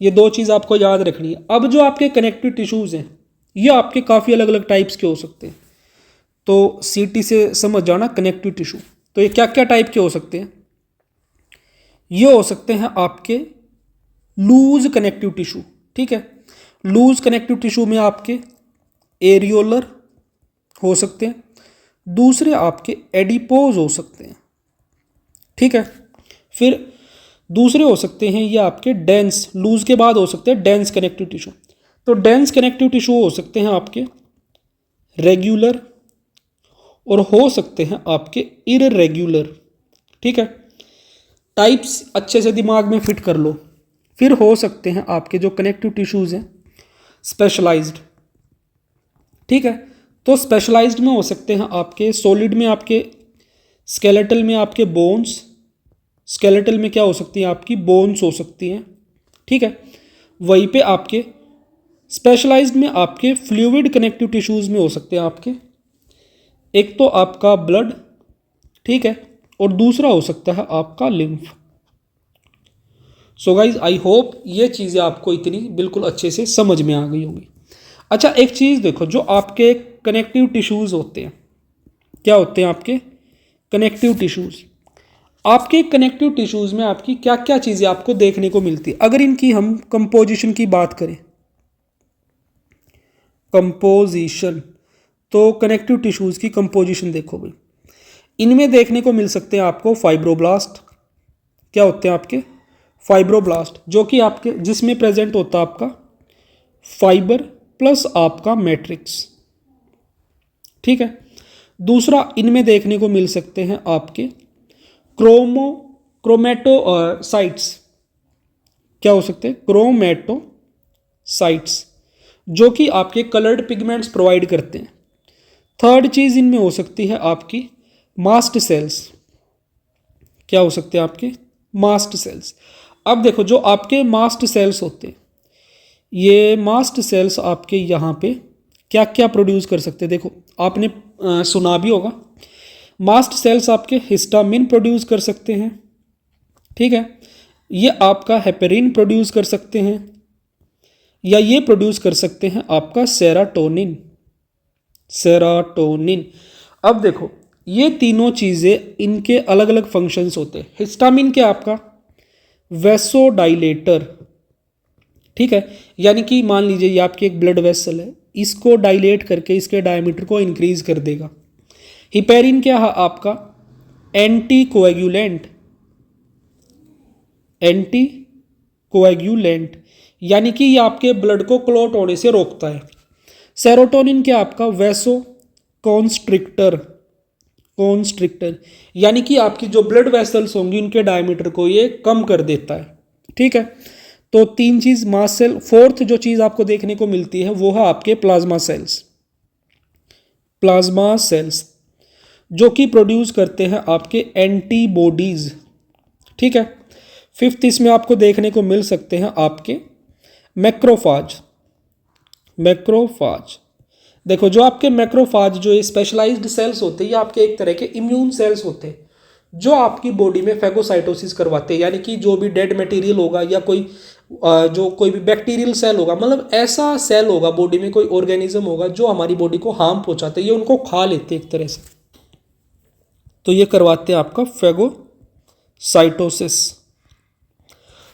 ये दो चीज़ आपको याद रखनी है। अब जो आपके कनेक्टिव टिश्यूज़ हैं ये आपके काफ़ी अलग अलग टाइप्स के हो सकते हैं। तो सीटी से समझ जाना कनेक्टिव टिश्यू, तो ये क्या क्या टाइप के हो सकते हैं। ये हो सकते हैं आपके लूज कनेक्टिव टिश्यू। ठीक है, लूज कनेक्टिव टिश्यू में आपके एरियोलर हो सकते हैं, दूसरे आपके एडिपोज हो सकते हैं। ठीक है, फिर दूसरे हो सकते हैं ये आपके डेंस, लूज के बाद हो सकते हैं डेंस कनेक्टिव टिश्यू। तो डेंस कनेक्टिव टिश्यू हो सकते हैं आपके रेगुलर और हो सकते हैं आपके इररेगुलर। ठीक है, टाइप्स अच्छे से दिमाग में फिट कर लो। फिर हो सकते हैं आपके जो कनेक्टिव टिश्यूज़ हैं स्पेशलाइज्ड। ठीक है, तो स्पेशलाइज्ड में हो सकते हैं आपके सॉलिड में आपके स्केलेटल में आपके बोन्स, स्केलेटल में क्या हो सकती है आपकी बोन्स हो सकती हैं। ठीक है, वहीं पे आपके स्पेशलाइज्ड में आपके फ्लूइड कनेक्टिव टिश्यूज़ में हो सकते हैं आपके एक तो आपका ब्लड, ठीक है, और दूसरा हो सकता है आपका lymph. So guys I hope ये चीज़ें आपको इतनी बिल्कुल अच्छे से समझ में आ गई होंगी। अच्छा एक चीज़ देखो, जो आपके कनेक्टिव टिश्यूज़ होते हैं, क्या होते हैं आपके कनेक्टिव टिश्यूज़, आपके कनेक्टिव टिश्यूज़ में आपकी क्या क्या चीज़ें आपको देखने को मिलती है। अगर इनकी हम कंपोजिशन की बात करें, कंपोजिशन, तो कनेक्टिव टिश्यूज़ की कंपोजिशन देखो भाई, इनमें देखने को मिल सकते हैं आपको फाइब्रोब्लास्ट। क्या होते हैं आपके फाइब्रोब्लास्ट, जो कि आपके जिसमें प्रेजेंट होता है आपका फाइबर प्लस आपका मैट्रिक्स। ठीक है, दूसरा इनमें देखने को मिल सकते हैं आपके क्रोमेटोसाइट्स। क्या हो सकते हैं क्रोमेटोसाइट्स, जो कि आपके कलर्ड पिगमेंट्स प्रोवाइड करते हैं। थर्ड चीज़ इनमें हो सकती है आपकी मास्ट सेल्स। क्या हो सकते हैं आपके मास्ट सेल्स। अब देखो जो आपके मास्ट सेल्स होते हैं, ये मास्ट सेल्स आपके यहाँ पे क्या क्या प्रोड्यूस कर सकते हैं। देखो आपने सुना भी होगा, मास्ट सेल्स आपके हिस्टामिन प्रोड्यूस कर सकते हैं। ठीक है, ये आपका हेपेरिन प्रोड्यूस कर सकते हैं, या ये प्रोड्यूस कर सकते हैं आपका सेराटोनिन। अब देखो ये तीनों चीज़ें इनके अलग अलग फंक्शंस होते हैं। हिस्टामिन क्या आपका वैसोडाइलेटर। ठीक है, यानी कि मान लीजिए ये आपकी एक ब्लड वेसल है, इसको डायलेट करके इसके डायमीटर को इंक्रीज कर देगा। हिपेरिन क्या है आपका एंटी कोएगुलेंट, यानी कि ये आपके ब्लड को क्लॉट होने से रोकता है। सेरोटोनिन क्या आपका वैसो कॉन्स्ट्रिक्टर, यानी कि आपकी जो ब्लड वेसल्स होंगी उनके डायमीटर को ये कम कर देता है। ठीक है, तो तीन चीज़ मास्ट सेल। फोर्थ जो चीज़ आपको देखने को मिलती है वो है आपके प्लाज्मा सेल्स, जो कि प्रोड्यूस करते हैं आपके एंटीबॉडीज। ठीक है, फिफ्थ इसमें आपको देखने को मिल सकते हैं आपके मैक्रोफाज। देखो जो आपके मैक्रोफाज जो ये स्पेशलाइज्ड सेल्स होते हैं, ये आपके एक तरह के इम्यून सेल्स होते हैं, जो आपकी बॉडी में फैगोसाइटोसिस करवाते हैं। यानी कि जो भी डेड मटेरियल होगा या कोई भी बैक्टीरियल सेल होगा, मतलब ऐसा सेल होगा बॉडी में, कोई ऑर्गेनिज्म होगा जो हमारी बॉडी को हार्म पहुंचाते हैं, ये उनको खा लेते हैं एक तरह से। तो ये करवाते हैं आपका phagocytosis.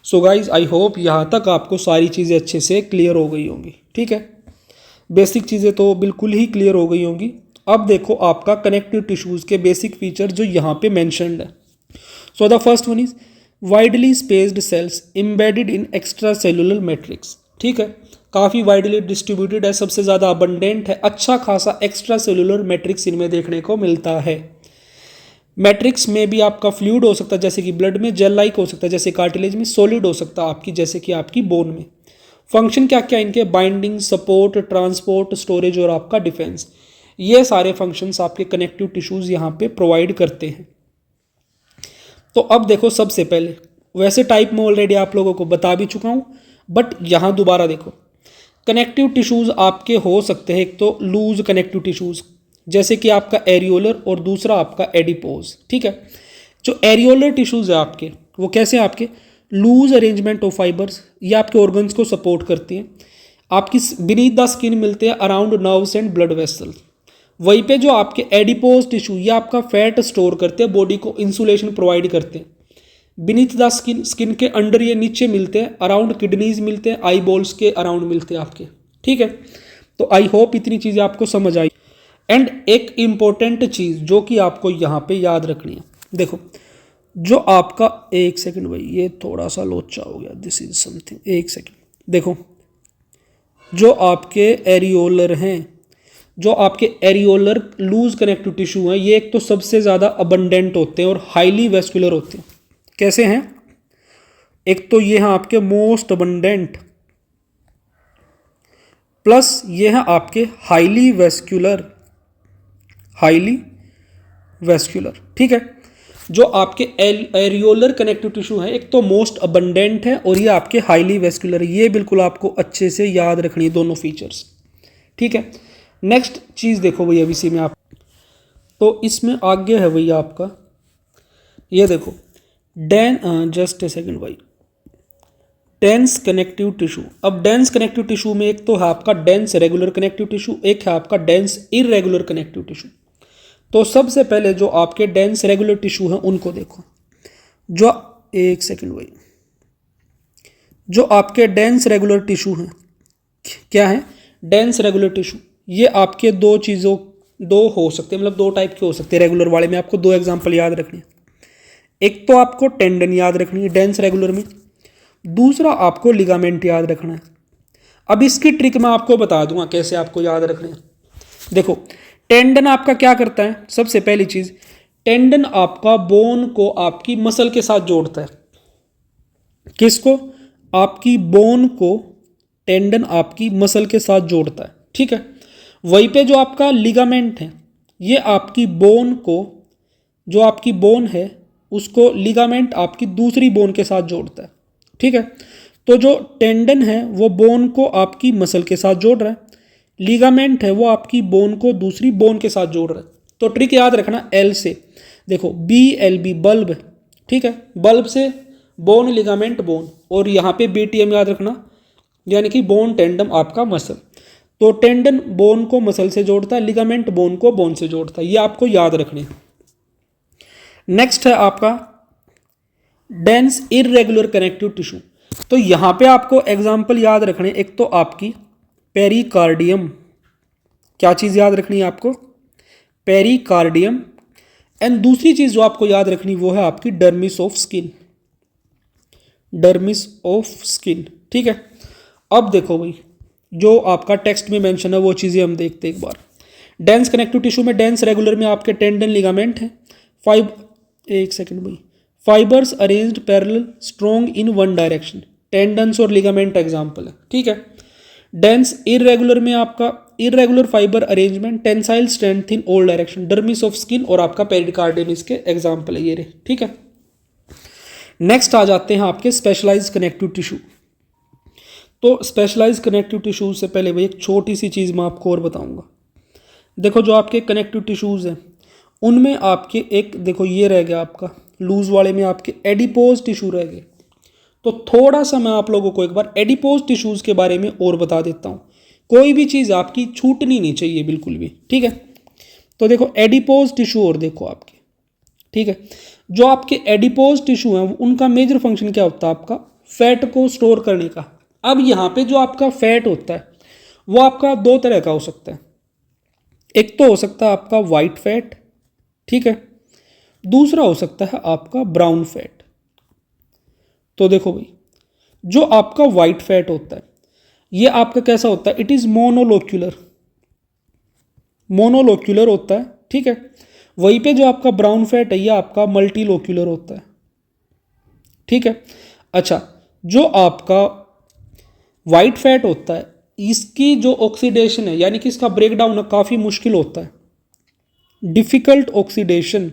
So guys I hope यहाँ तक आपको सारी चीज़ें अच्छे से क्लियर हो गई होंगी। ठीक है, बेसिक चीज़ें तो बिल्कुल ही क्लियर हो गई होंगी। अब देखो आपका कनेक्टिव टिश्यूज़ के बेसिक फीचर जो यहाँ पे मेंशन्ड है। So the first one is widely spaced cells embedded in extracellular matrix. ठीक है, काफ़ी वाइडली डिस्ट्रीब्यूटेड है, सबसे ज़्यादा अबंडेंट है, अच्छा खासा एक्स्ट्रा सेलुलर मैट्रिक्स इनमें देखने को मिलता है। मैट्रिक्स में भी आपका फ्लूइड हो सकता है जैसे कि ब्लड में, जेल लाइक हो सकता है जैसे कार्टिलेज में, सॉलिड हो सकता है आपकी जैसे कि आपकी बोन में। फंक्शन क्या क्या इनके, बाइंडिंग, सपोर्ट, ट्रांसपोर्ट, स्टोरेज और आपका डिफेंस, ये सारे फंक्शंस आपके कनेक्टिव टिश्यूज यहाँ पे प्रोवाइड करते हैं। तो अब देखो सबसे पहले, वैसे टाइप में ऑलरेडी आप लोगों को बता भी चुका हूँ, बट यहाँ दोबारा देखो, कनेक्टिव टिश्यूज आपके हो सकते हैं एक तो लूज कनेक्टिव टिश्यूज जैसे कि आपका एरियोलर और दूसरा आपका एडिपोज। ठीक है, जो एरियोलर टिश्यूज है आपके वो कैसे हैं, आपके लूज अरेंजमेंट ऑफ फाइबर्स, ये आपके ऑर्गन्स को सपोर्ट करती हैं, आपकी बीनीथ द स्किन मिलते हैं around nerves and blood vessel. वहीं पे जो आपके एडिपोज टिश्यू ये आपका फैट स्टोर करते हैं, बॉडी को इंसुलेशन प्रोवाइड करते हैं। बीनीथ द स्किन, स्किन के अंडर ये नीचे मिलते हैं, अराउंड किडनीज मिलते हैं, आई बॉल्स के अराउंड मिलते हैं आपके। ठीक है, तो आई होप इतनी चीज़ें आपको समझ आई। एंड एक इम्पॉर्टेंट चीज़ जो कि आपको यहाँ पे याद रखनी है, देखो जो आपका, एक सेकंड भाई ये थोड़ा सा लोचा हो गया, दिस इज समथिंग, एक सेकंड। देखो जो आपके एरियोलर हैं, जो आपके एरियोलर लूज कनेक्टिव टिश्यू हैं, ये एक तो सबसे ज़्यादा अबंडेंट होते हैं और हाईली वेस्कुलर होते हैं। कैसे हैं, एक तो ये हैं आपके मोस्ट अबंडेंट, प्लस ये हैं आपके हाईली वेस्कुलर, हाईली वेस्कुलर। ठीक है, जो आपके एरियोलर कनेक्टिव टिश्यू है एक तो मोस्ट अबंडेंट है और ये आपके हाईली वेस्कुलर है, ये बिल्कुल आपको अच्छे से याद रखनी है दोनों फीचर्स। ठीक है, नेक्स्ट चीज़ देखो भैया इसी में आप, तो इसमें आगे है भैया आपका, ये देखो जस्ट ए सेकंड भाई, डेंस कनेक्टिव टिश्यू। अब डेंस कनेक्टिव टिश्यू में एक तो है आपका डेंस रेगुलर कनेक्टिव टिश्यू, एक है आपका डेंस इरेगुलर कनेक्टिव टिश्यू। तो सबसे पहले जो आपके डेंस रेगुलर टिश्यू हैं उनको देखो, जो एक सेकंड भाई, जो आपके डेंस रेगुलर टिश्यू हैं, क्या है डेंस रेगुलर टिश्यू, ये आपके दो चीज़ों, दो हो सकते हैं, मतलब दो टाइप के हो सकते हैं रेगुलर वाले में, आपको दो एग्जांपल याद रखनी है। एक तो आपको टेंडन याद रखनी है डेंस रेगुलर में, दूसरा आपको लिगामेंट याद रखना है। अब इसकी ट्रिक मैं आपको बता दूंगा कैसे आपको याद रखना है। देखो टेंडन आपका क्या करता है, सबसे पहली चीज, टेंडन आपका बोन को आपकी मसल के साथ जोड़ता है। किसको, आपकी बोन को टेंडन आपकी मसल के साथ जोड़ता है। ठीक है, वहीं पे जो आपका लिगामेंट है ये आपकी बोन को, जो आपकी बोन है उसको लिगामेंट आपकी दूसरी बोन के साथ जोड़ता है। ठीक है, तो जो टेंडन है वो बोन को आपकी मसल के साथ जोड़ रहा है, लिगामेंट है वो आपकी बोन को दूसरी बोन के साथ जोड़ रहा है। तो ट्रिक याद रखना एल से, देखो BLB बल्ब, ठीक है, बल्ब से बोन लिगामेंट बोन, और यहाँ पे BTM याद रखना, यानी कि बोन टेंडम आपका मसल। तो टेंडन बोन को मसल से जोड़ता है, लिगामेंट बोन को बोन से जोड़ता है, ये आपको याद रखने हैं। नेक्स्ट है आपका डेंस इरेगुलर कनेक्टिव टिश्यू। तो यहाँ पे आपको एग्जाम्पल याद रखने, एक तो आपकी पेरिकार्डियम, क्या चीज़ याद रखनी है आपको, पेरिकार्डियम, एंड दूसरी चीज़ जो आपको याद रखनी वो है आपकी dermis of skin, dermis of skin. ठीक है, अब देखो भाई जो आपका टेक्स्ट में मेंशन है वो चीज़ें हम देखते हैं एक बार। डेंस कनेक्टिव टिश्यू में डेंस रेगुलर में आपके टेंडन लिगामेंट है, एक सेकंड भाई, fibres arranged parallel strong in one direction, tendons और लिगामेंट एग्जाम्पल है। ठीक है, डेंस इरेगुलर में आपका irregular fibre arrangement, tensile strength in all direction, dermis of skin और आपका पेरिकार्डियम इसके एग्जाम्पल है ये रहे। ठीक है, नेक्स्ट आ जाते हैं आपके स्पेशलाइज्ड कनेक्टिव टिश्यू। तो स्पेशलाइज्ड कनेक्टिव टिश्यू से पहले भाई एक छोटी सी चीज़ मैं आपको और बताऊंगा। देखो जो आपके कनेक्टिव टिश्यूज़ हैं उनमें आपके एक, देखो ये रह गया आपका लूज वाले में आपके एडिपोज टिश्यू रह गए। तो थोड़ा सा मैं आप लोगों को एक बार एडिपोज टिश्यूज़ के बारे में और बता देता हूँ, कोई भी चीज़ आपकी छूटनी नहीं चाहिए बिल्कुल भी। ठीक है, तो देखो एडिपोज टिश्यू और देखो आपके, ठीक है, जो आपके एडिपोज टिश्यू हैं उनका मेजर फंक्शन क्या होता है, आपका फैट को स्टोर करने का। अब यहाँ पे जो आपका फैट होता है वो आपका दो तरह का हो सकता है। एक तो हो सकता है आपका वाइट फैट, ठीक है, दूसरा हो सकता है आपका ब्राउन फैट। तो देखो भाई, जो आपका वाइट फैट होता है ये आपका कैसा होता है, इट इज मोनोलोक्यूलर, मोनोलोक्यूलर होता है, ठीक है। वहीं पे जो आपका ब्राउन फैट है ये आपका मल्टीलोक्यूलर होता है, ठीक है। अच्छा, जो आपका वाइट फैट होता है इसकी जो ऑक्सीडेशन है यानी कि इसका ब्रेकडाउन काफ़ी मुश्किल होता है, डिफिकल्ट ऑक्सीडेशन,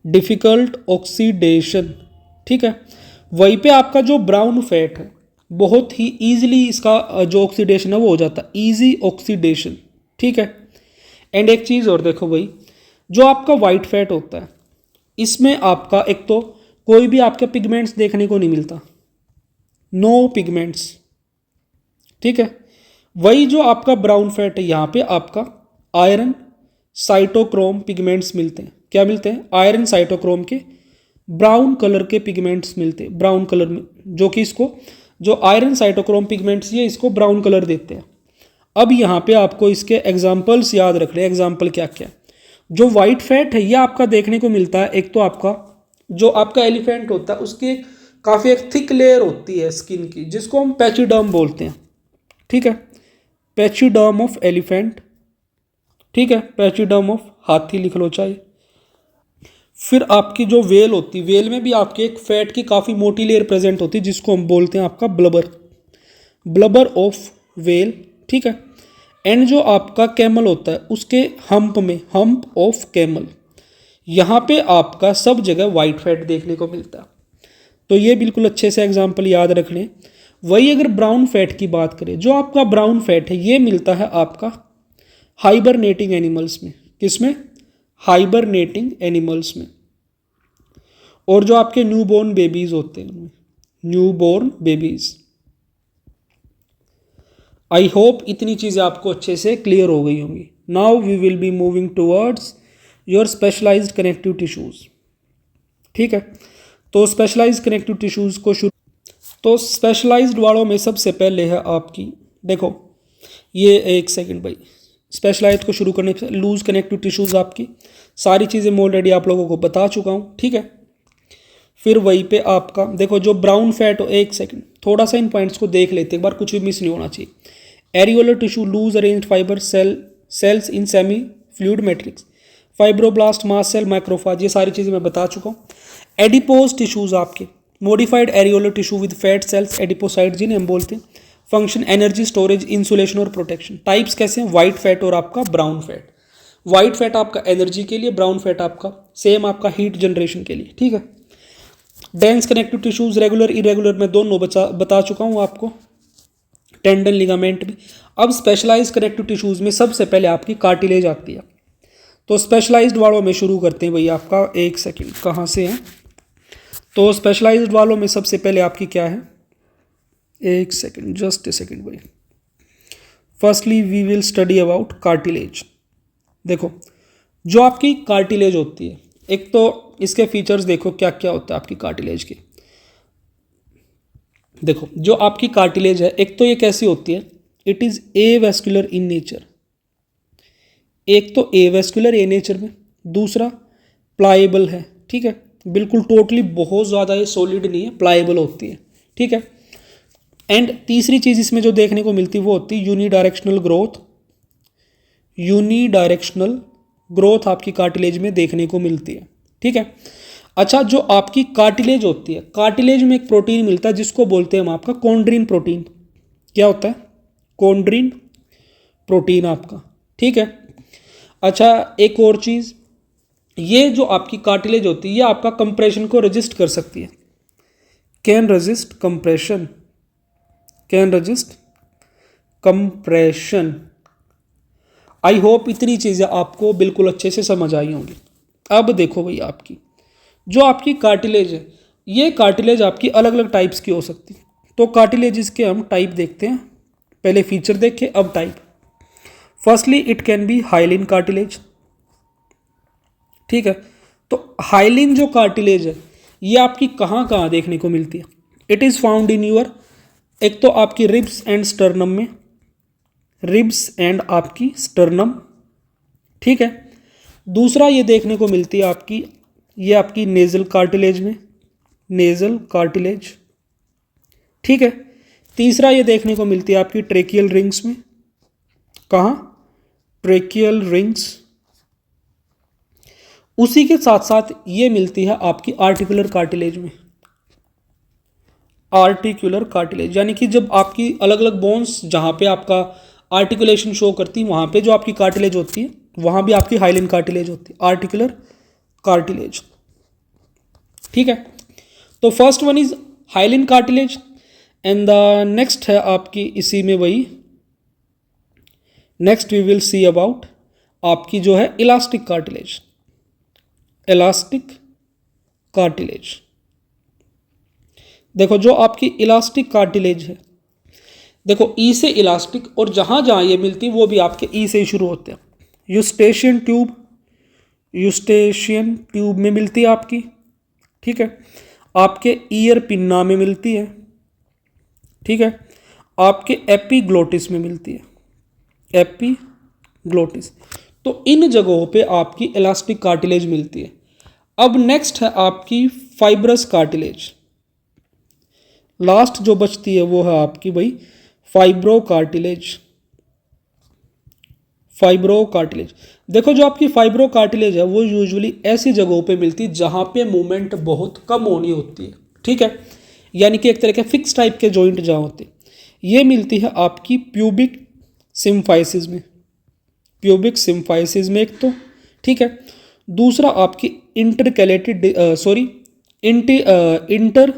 डिफिकल्ट ऑक्सीडेशन, ठीक है। वहीं पे आपका जो ब्राउन फैट है बहुत ही ईजिली इसका जो ऑक्सीडेशन है वो हो जाता है, ईजी ऑक्सीडेशन, ठीक है। एंड एक चीज़ और देखो भाई, जो आपका वाइट फैट होता है इसमें आपका एक तो कोई भी आपके पिगमेंट्स देखने को नहीं मिलता, नो पिगमेंट्स, ठीक है। वही जो आपका ब्राउन फैट है यहाँ पे आपका आयरन साइटोक्रोम पिगमेंट्स मिलते हैं। क्या मिलते हैं? आयरन साइटोक्रोम के ब्राउन कलर के पिगमेंट्स मिलते हैं, ब्राउन कलर में, जो कि इसको जो आयरन साइटोक्रोम पिगमेंट्स ये इसको ब्राउन कलर देते हैं। अब यहाँ पे आपको इसके एग्जाम्पल्स याद रखने हैं। एग्जाम्पल क्या क्या? जो वाइट फैट है ये आपका देखने को मिलता है, एक तो आपका जो आपका एलिफेंट होता है उसकी काफ़ी एक थिक लेयर होती है स्किन की जिसको हम पैचिडर्म बोलते हैं, ठीक है, पैचिडर्म ऑफ एलिफेंट, ठीक है, पैचिडर्म ऑफ हाथी लिख लो चाहे। फिर आपकी जो वेल होती है, वेल में भी आपके एक फैट की काफ़ी मोटी लेयर प्रेजेंट होती है जिसको हम बोलते हैं आपका ब्लबर, ब्लबर ऑफ वेल, ठीक है। एंड जो आपका कैमल होता है उसके हम्प में, हम्प ऑफ कैमल, यहाँ पे आपका सब जगह वाइट फैट देखने को मिलता है। तो ये बिल्कुल अच्छे से एग्जाम्पल याद रख लें। वही अगर ब्राउन फैट की बात करें, जो आपका ब्राउन फैट है ये मिलता है आपका हाइबरनेटिंग एनिमल्स में। किसमें? हाइबरनेटिंग एनिमल्स में। और जो आपके न्यूबॉर्न बेबीज होते हैं उनमें, न्यूबॉर्न बेबीज। आई होप इतनी चीज़ें आपको अच्छे से क्लियर हो गई होंगी। Now we will be moving towards your specialised connective tissues, ठीक है। तो स्पेशलाइज्ड कनेक्टिव टिश्यूज़ को शुरू, तो स्पेशलाइज्ड वालों में सबसे पहले है आपकी, देखो ये एक सेकंड भाई, स्पेशलाइज्ड को शुरू करने से लूज कनेक्टिव टिश्यूज़ आपकी सारी चीज़ें मैं ऑलरेडी आप लोगों को बता चुका हूँ, ठीक है। फिर वहीं पे आपका देखो जो ब्राउन फैट हो, एक सेकंड थोड़ा सा इन पॉइंट्स को देख लेते एक बार, कुछ भी मिस नहीं होना चाहिए। Areolar tissue, loose arranged fibre cells in semi fluid matrix, fibroblast, mast cell, macrophage, ये सारी चीज़ें मैं बता चुका हूँ। एडिपोज टिश्यूज़ आपके, modified areolar tissue with fat cells, adipocyte जिन्हें हम बोलते हैं। फंक्शन एनर्जी स्टोरेज, इंसुलेशन और प्रोटेक्शन। टाइप्स कैसे हैं? वाइट फैट और आपका ब्राउन फैट। वाइट फैट आपका एनर्जी के लिए, ब्राउन फैट आपका सेम आपका हीट जनरेशन के लिए, ठीक है। Dense connective tissues, regular irregular में दोनों बता चुका हूँ आपको, टेंडन, लिगामेंट भी। अब स्पेशलाइज्ड कनेक्टिव टिश्यूज में सबसे पहले आपकी कार्टिलेज आती है। तो स्पेशलाइज्ड वालों में शुरू करते हैं भाई आपका, एक सेकंड कहाँ से है, तो स्पेशलाइज्ड वालों में सबसे पहले आपकी क्या है, एक सेकंड, जस्ट ए सेकंड भाई। Firstly we will study about cartilage. देखो जो आपकी कार्टिलेज होती है, एक तो इसके फीचर्स देखो क्या क्या होता है आपकी कार्टिलेज के। देखो जो आपकी कार्टिलेज है, एक तो ये कैसी होती है, it is avascular in nature. एक तो एवेस्कुलर ए नेचर में, दूसरा प्लाएबल है, ठीक है, बिल्कुल टोटली बहुत ज़्यादा ये सॉलिड नहीं है, प्लाएबल होती है, ठीक है। एंड तीसरी चीज़ इसमें जो देखने को मिलती है वो होती है यूनिडायरेक्शनल ग्रोथ। यूनिडायरेक्शनल ग्रोथ आपकी कार्टिलेज में देखने को मिलती है, ठीक है। अच्छा, जो आपकी कार्टिलेज होती है, कार्टिलेज में एक प्रोटीन मिलता है जिसको बोलते हैं हम आपका कॉन्ड्रिन प्रोटीन। क्या होता है? कॉन्ड्रिन प्रोटीन आपका, ठीक है। अच्छा, एक और चीज़, ये जो आपकी कार्टिलेज होती है ये आपका कंप्रेशन को रेजिस्ट कर सकती है, can resist compression, can resist compression. I hope इतनी चीज़ें आपको बिल्कुल अच्छे से समझ आई होंगी। अब देखो भाई, आपकी जो आपकी कार्टिलेज है, ये कार्टिलेज आपकी अलग अलग टाइप्स की हो सकती है। तो कार्टिलेजेस के हम टाइप देखते हैं, पहले फीचर देखें अब type. Firstly it can B hyaline cartilage, ठीक है। तो हाइलिन जो कार्टिलेज है ये आपकी कहाँ कहाँ देखने को मिलती है? It is found in your, एक तो आपकी रिब्स एंड स्टर्नम में, रिब्स एंड आपकी स्टर्नम, ठीक है। दूसरा ये देखने को मिलती है आपकी, ये आपकी नेजल कार्टिलेज में, नेजल कार्टिलेज, ठीक है। तीसरा ये देखने को मिलती है आपकी ट्रेकियल रिंग्स में, कहाँ, ट्रेकियल रिंग्स। उसी के साथ साथ ये मिलती है आपकी आर्टिकुलर कार्टिलेज में, आर्टिकुलर कार्टिलेज, यानी कि जब आपकी अलग अलग बोन्स जहाँ पे आपका आर्टिकुलेशन शो करती है वहाँ पे जो आपकी कार्टिलेज होती है वहाँ भी आपकी हाइलिन कार्टिलेज होती है, आर्टिकुलर कार्टिलेज, ठीक है। तो first one is hyaline cartilage and the next है आपकी इसी में वही, next we will see about आपकी जो है इलास्टिक कार्टिलेज, इलास्टिक कार्टिलेज। देखो जो आपकी इलास्टिक कार्टिलेज है, देखो ई से इलास्टिक, और जहाँ जहाँ ये मिलती है वो भी आपके ई से ही शुरू होते हैं। यूस्टेशियन ट्यूब, यूस्टेशियन ट्यूब में मिलती है आपकी, ठीक है। आपके ईयर पिन्ना में मिलती है, ठीक है। आपके एपीग्लोटिस में मिलती है, एपीग्लोटिस। तो इन जगहों पे आपकी इलास्टिक कार्टिलेज मिलती है। अब नेक्स्ट है आपकी फाइब्रस कार्टिलेज, लास्ट जो बचती है वो है आपकी भाई फाइब्रो कार्टिलेज, फाइब्रो कार्टिलेज। देखो जो आपकी फाइब्रो कार्टिलेज है वो यूजुअली ऐसी जगहों पे मिलती है जहाँ पे मूवमेंट बहुत कम होनी होती है, ठीक है, यानी कि एक तरह के फिक्स टाइप के जॉइंट जहाँ होते हैं। ये मिलती है आपकी प्यूबिक सिम्फाइसिस में, प्यूबिक सिम्फाइसिस में एक तो, ठीक है। दूसरा आपकी इंटरकैलेटेड इंटर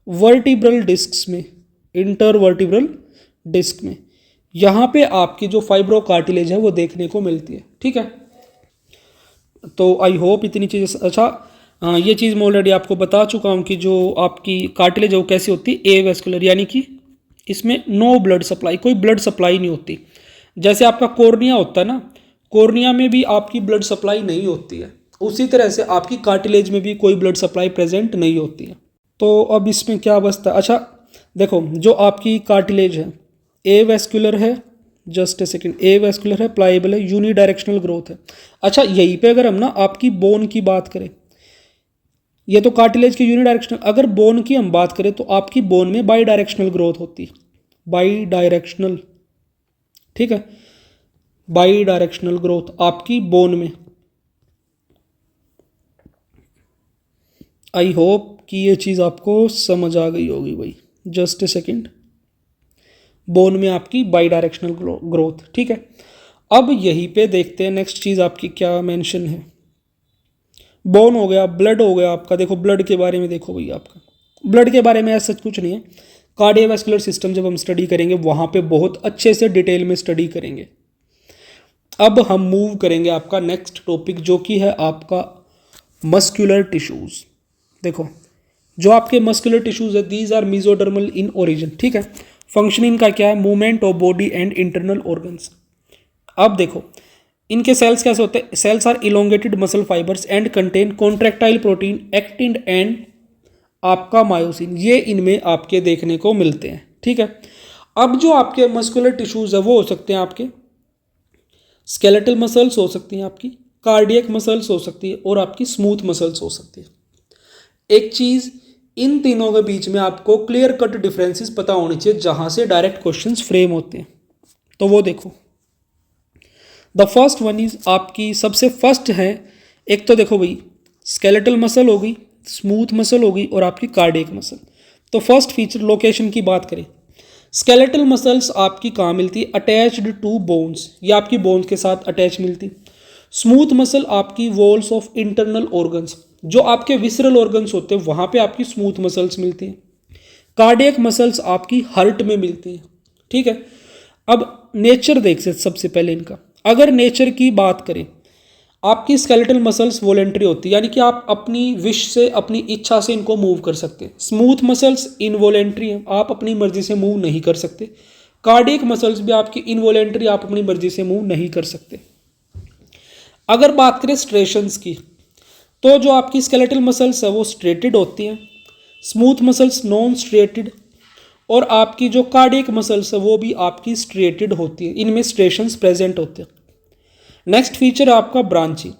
वर्टिब्रल डिस्क्स में, इंटरवर्टिब्रल डिस्क में, यहाँ पे आपकी जो फाइब्रो कार्टिलेज है वो देखने को मिलती है, ठीक है। तो आई होप इतनी चीज़ें, अच्छा ये चीज़ मैं ऑलरेडी आपको बता चुका हूँ कि जो आपकी कार्टिलेज है वो कैसी होती है, ए वेस्कुलर, यानी कि इसमें नो ब्लड सप्लाई, कोई ब्लड सप्लाई नहीं होती। जैसे आपका कॉर्निया होता है ना, कॉर्निया में भी आपकी ब्लड सप्लाई नहीं होती है, उसी तरह से आपकी कार्टिलेज में भी कोई ब्लड सप्लाई प्रेजेंट नहीं होती है। तो अब इसमें क्या बचता है, अच्छा देखो जो आपकी कार्टिलेज है ए वेस्कुलर है, just a second, A vascular है, प्लाइबल है, यूनी डायरेक्शनल ग्रोथ है। अच्छा यहीं पे अगर हम ना आपकी बोन की बात करें, ये तो कार्टिलेज की यूनी डायरेक्शनल, अगर बोन की हम बात करें तो आपकी बोन में बाई डायरेक्शनल ग्रोथ होती है, बाई डायरेक्शनल, ठीक है, बाई डायरेक्शनल ग्रोथ आपकी बोन में। आई होप कि ये चीज़ आपको समझ आ गई होगी भाई, जस्ट ए सेकेंड, बोन में आपकी बाई डायरेक्शनल ग्रोथ, ठीक है। अब यहीं पे देखते हैं नेक्स्ट चीज़ आपकी क्या मेंशन है। बोन हो गया, ब्लड हो गया आपका, देखो ब्लड के बारे में देखो भाई, आपका ब्लड के बारे में ऐसा कुछ नहीं है, कार्डियोवैस्कुलर सिस्टम जब हम स्टडी करेंगे वहाँ पे बहुत अच्छे से डिटेल में स्टडी करेंगे। अब हम मूव करेंगे आपका नेक्स्ट टॉपिक जो कि है आपका मस्कुलर टिश्यूज़। देखो जो आपके मस्कुलर टिश्यूज़ है these are mesodermal in origin, ठीक है। फंक्शन इनका क्या है, movement of body and internal organs. अब देखो इनके सेल्स कैसे होते हैं, cells are elongated muscle fibres and contain contractile protein, actin and आपका मायोसिन, ये इनमें आपके देखने को मिलते हैं, ठीक है। अब जो आपके मस्कुलर टिश्यूज़ है वो हो सकते हैं आपके स्केलेटल मसल्स हो सकती हैं, आपकी कार्डियक मसल्स हो सकती है, और आपकी स्मूथ मसल्स हो सकती है। एक चीज़ इन तीनों के बीच में आपको क्लियर कट डिफरेंसेस पता होनी चाहिए जहाँ से डायरेक्ट क्वेश्चंस फ्रेम होते हैं, तो वो देखो द फर्स्ट वन इज आपकी सबसे फर्स्ट है, एक तो देखो भाई स्केलेटल मसल हो गई, स्मूथ मसल हो गई, और आपकी कार्डियक मसल। तो फर्स्ट फीचर लोकेशन की बात करें, स्केलेटल मसल्स आपकी कहाँ मिलती है, अटैच्ड टू बोन्स, या आपकी बोन्स के साथ अटैच मिलती। स्मूथ मसल आपकी वॉल्स ऑफ इंटरनल ऑर्गन्स, जो आपके विसरल ऑर्गन्स होते हैं वहाँ पे आपकी स्मूथ मसल्स मिलती हैं। कार्डियक मसल्स आपकी हार्ट में मिलती हैं, ठीक है। अब नेचर देख सकते सबसे पहले इनका, अगर नेचर की बात करें आपकी स्केलेटल मसल्स वॉलेंट्री होती है, यानी कि आप अपनी विश से, अपनी इच्छा से इनको मूव कर सकते हैं। स्मूथ मसल्स इनवॉलेंट्री हैं, आप अपनी मर्जी से मूव नहीं कर सकते। कार्डियक मसल्स भी आपकी इनवॉलेंट्री, आप अपनी मर्जी से मूव नहीं कर सकते। अगर बात करें स्ट्रेशंस की, तो जो आपकी स्केलेटल मसल्स है वो स्ट्रेटेड होती हैं, स्मूथ मसल्स नॉन स्ट्रेटेड, और आपकी जो कार्डियक मसल्स है वो भी आपकी स्ट्रेटेड होती है, इनमें स्ट्रेशंस प्रेजेंट होते हैं। नेक्स्ट फीचर है आपका ब्रांचिंग।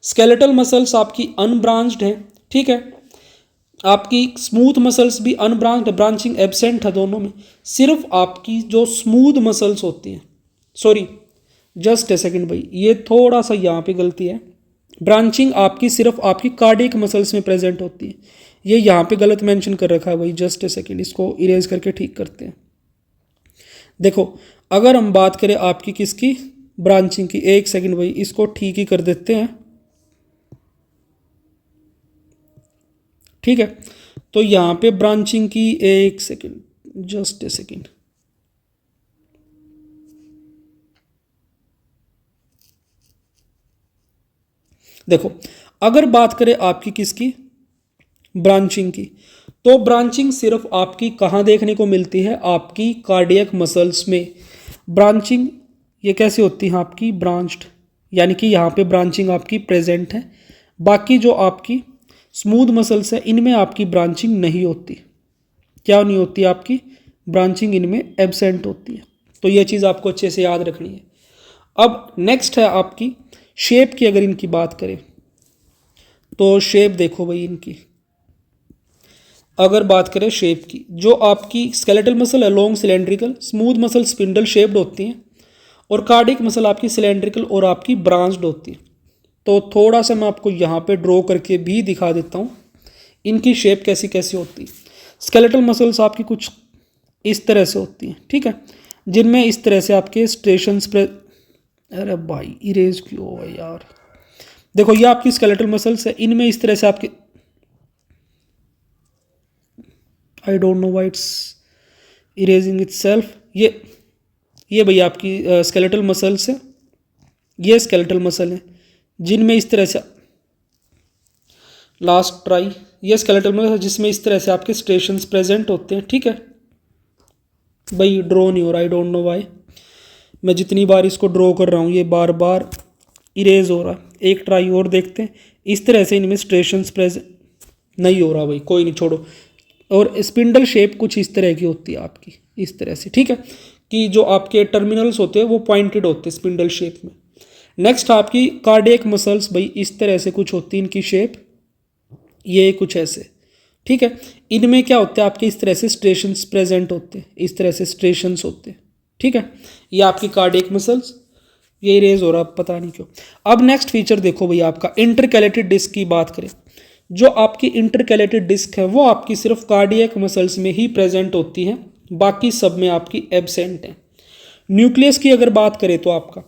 स्केलेटल मसल्स आपकी अनब्रांच्ड है, ठीक है। आपकी स्मूथ मसल्स भी अनब्रांच्ड, ब्रांचिंग एब्सेंट है दोनों में। सिर्फ आपकी जो स्मूथ मसल्स होती हैं, सॉरी जस्ट ए सेकेंड भाई, ये थोड़ा सा यहाँ पे गलती है। ब्रांचिंग आपकी सिर्फ आपकी कार्डियक मसल्स में प्रेजेंट होती है, ये यहाँ पे गलत मेंशन कर रखा है भाई। जस्ट ए सेकेंड, इसको इरेज करके ठीक करते हैं। देखो अगर हम बात करें आपकी किसकी, ब्रांचिंग की, एक सेकेंड भाई इसको ठीक ही कर देते हैं, ठीक है। तो यहाँ पे ब्रांचिंग की, एक सेकेंड, जस्ट ए सेकेंड, देखो अगर बात करें आपकी किसकी, ब्रांचिंग की, तो ब्रांचिंग सिर्फ आपकी कहाँ देखने को मिलती है, आपकी कार्डियक मसल्स में। ब्रांचिंग ये कैसे होती है आपकी, ब्रांच्ड, यानी कि यहाँ पे ब्रांचिंग आपकी प्रेजेंट है। बाकी जो आपकी स्मूथ मसल्स है इनमें आपकी ब्रांचिंग नहीं होती। क्या नहीं होती आपकी ब्रांचिंग, इनमें एब्सेंट होती है। तो ये चीज़ आपको अच्छे से याद रखनी है। अब नेक्स्ट है आपकी शेप की, अगर इनकी बात करें तो शेप देखो भाई इनकी, अगर बात करें शेप की, जो आपकी स्केलेटल मसल है long cylindrical, smooth muscle spindle shaped होती हैं, और कार्डियक मसल आपकी सिलेंड्रिकल और आपकी ब्रांच्ड होती है। तो थोड़ा सा मैं आपको यहाँ पे ड्रॉ करके भी दिखा देता हूँ इनकी शेप कैसी कैसी होती है। स्केलेटल मसल्स आपकी कुछ इस तरह से होती हैं, ठीक है, जिनमें इस तरह से आपके स्ट्रेशंस, अरे भाई इरेज क्यों हुआ यार। देखो ये आपकी स्केलेटल मसल्स है, इनमें इस तरह से आपके, I don't know why it's erasing itself. ये भैया आपकी स्केलेटल मसल्स है, ये स्केलेटल मसल है जिनमें इस तरह से, लास्ट ट्राई, ये स्केलेटल मसल जिसमें इस तरह से आपके स्ट्रेशंस प्रेजेंट होते हैं, ठीक है। भाई ड्रॉ नहीं हो रहा, आई डोंट नो व्हाई, मैं जितनी बार इसको ड्रॉ कर रहा हूँ ये बार बार इरेज हो रहा है। एक ट्राई और देखते हैं, इस तरह से इनमें स्ट्रेशंस प्रेजेंट नहीं हो रहा भाई, कोई नहीं छोड़ो। और स्पिंडल शेप कुछ इस तरह की होती है आपकी, इस तरह से, ठीक है, कि जो आपके टर्मिनल्स होते हैं वो पॉइंटेड होते हैं स्पिंडल शेप में। नेक्स्ट आपकी कार्डियक मसल्स भाई इस तरह से कुछ होती है इनकी शेप, ये कुछ ऐसे, ठीक है। इनमें क्या होता है आपके इस तरह से स्ट्रेशंस प्रेजेंट होते हैं, इस तरह से स्ट्रेशंस होते हैं, ठीक है। ये आपकी कार्डियक मसल्स, ये इरेज हो रहा पता नहीं क्यों। अब नेक्स्ट फीचर देखो भैया आपका इंटरकैलेटेड डिस्क की बात करें, जो आपकी इंटरकैलेटेड डिस्क है वो आपकी सिर्फ कार्डियक मसल्स में ही प्रेजेंट होती है, बाकी सब में आपकी एब्सेंट है। न्यूक्लियस की अगर बात करें तो आपका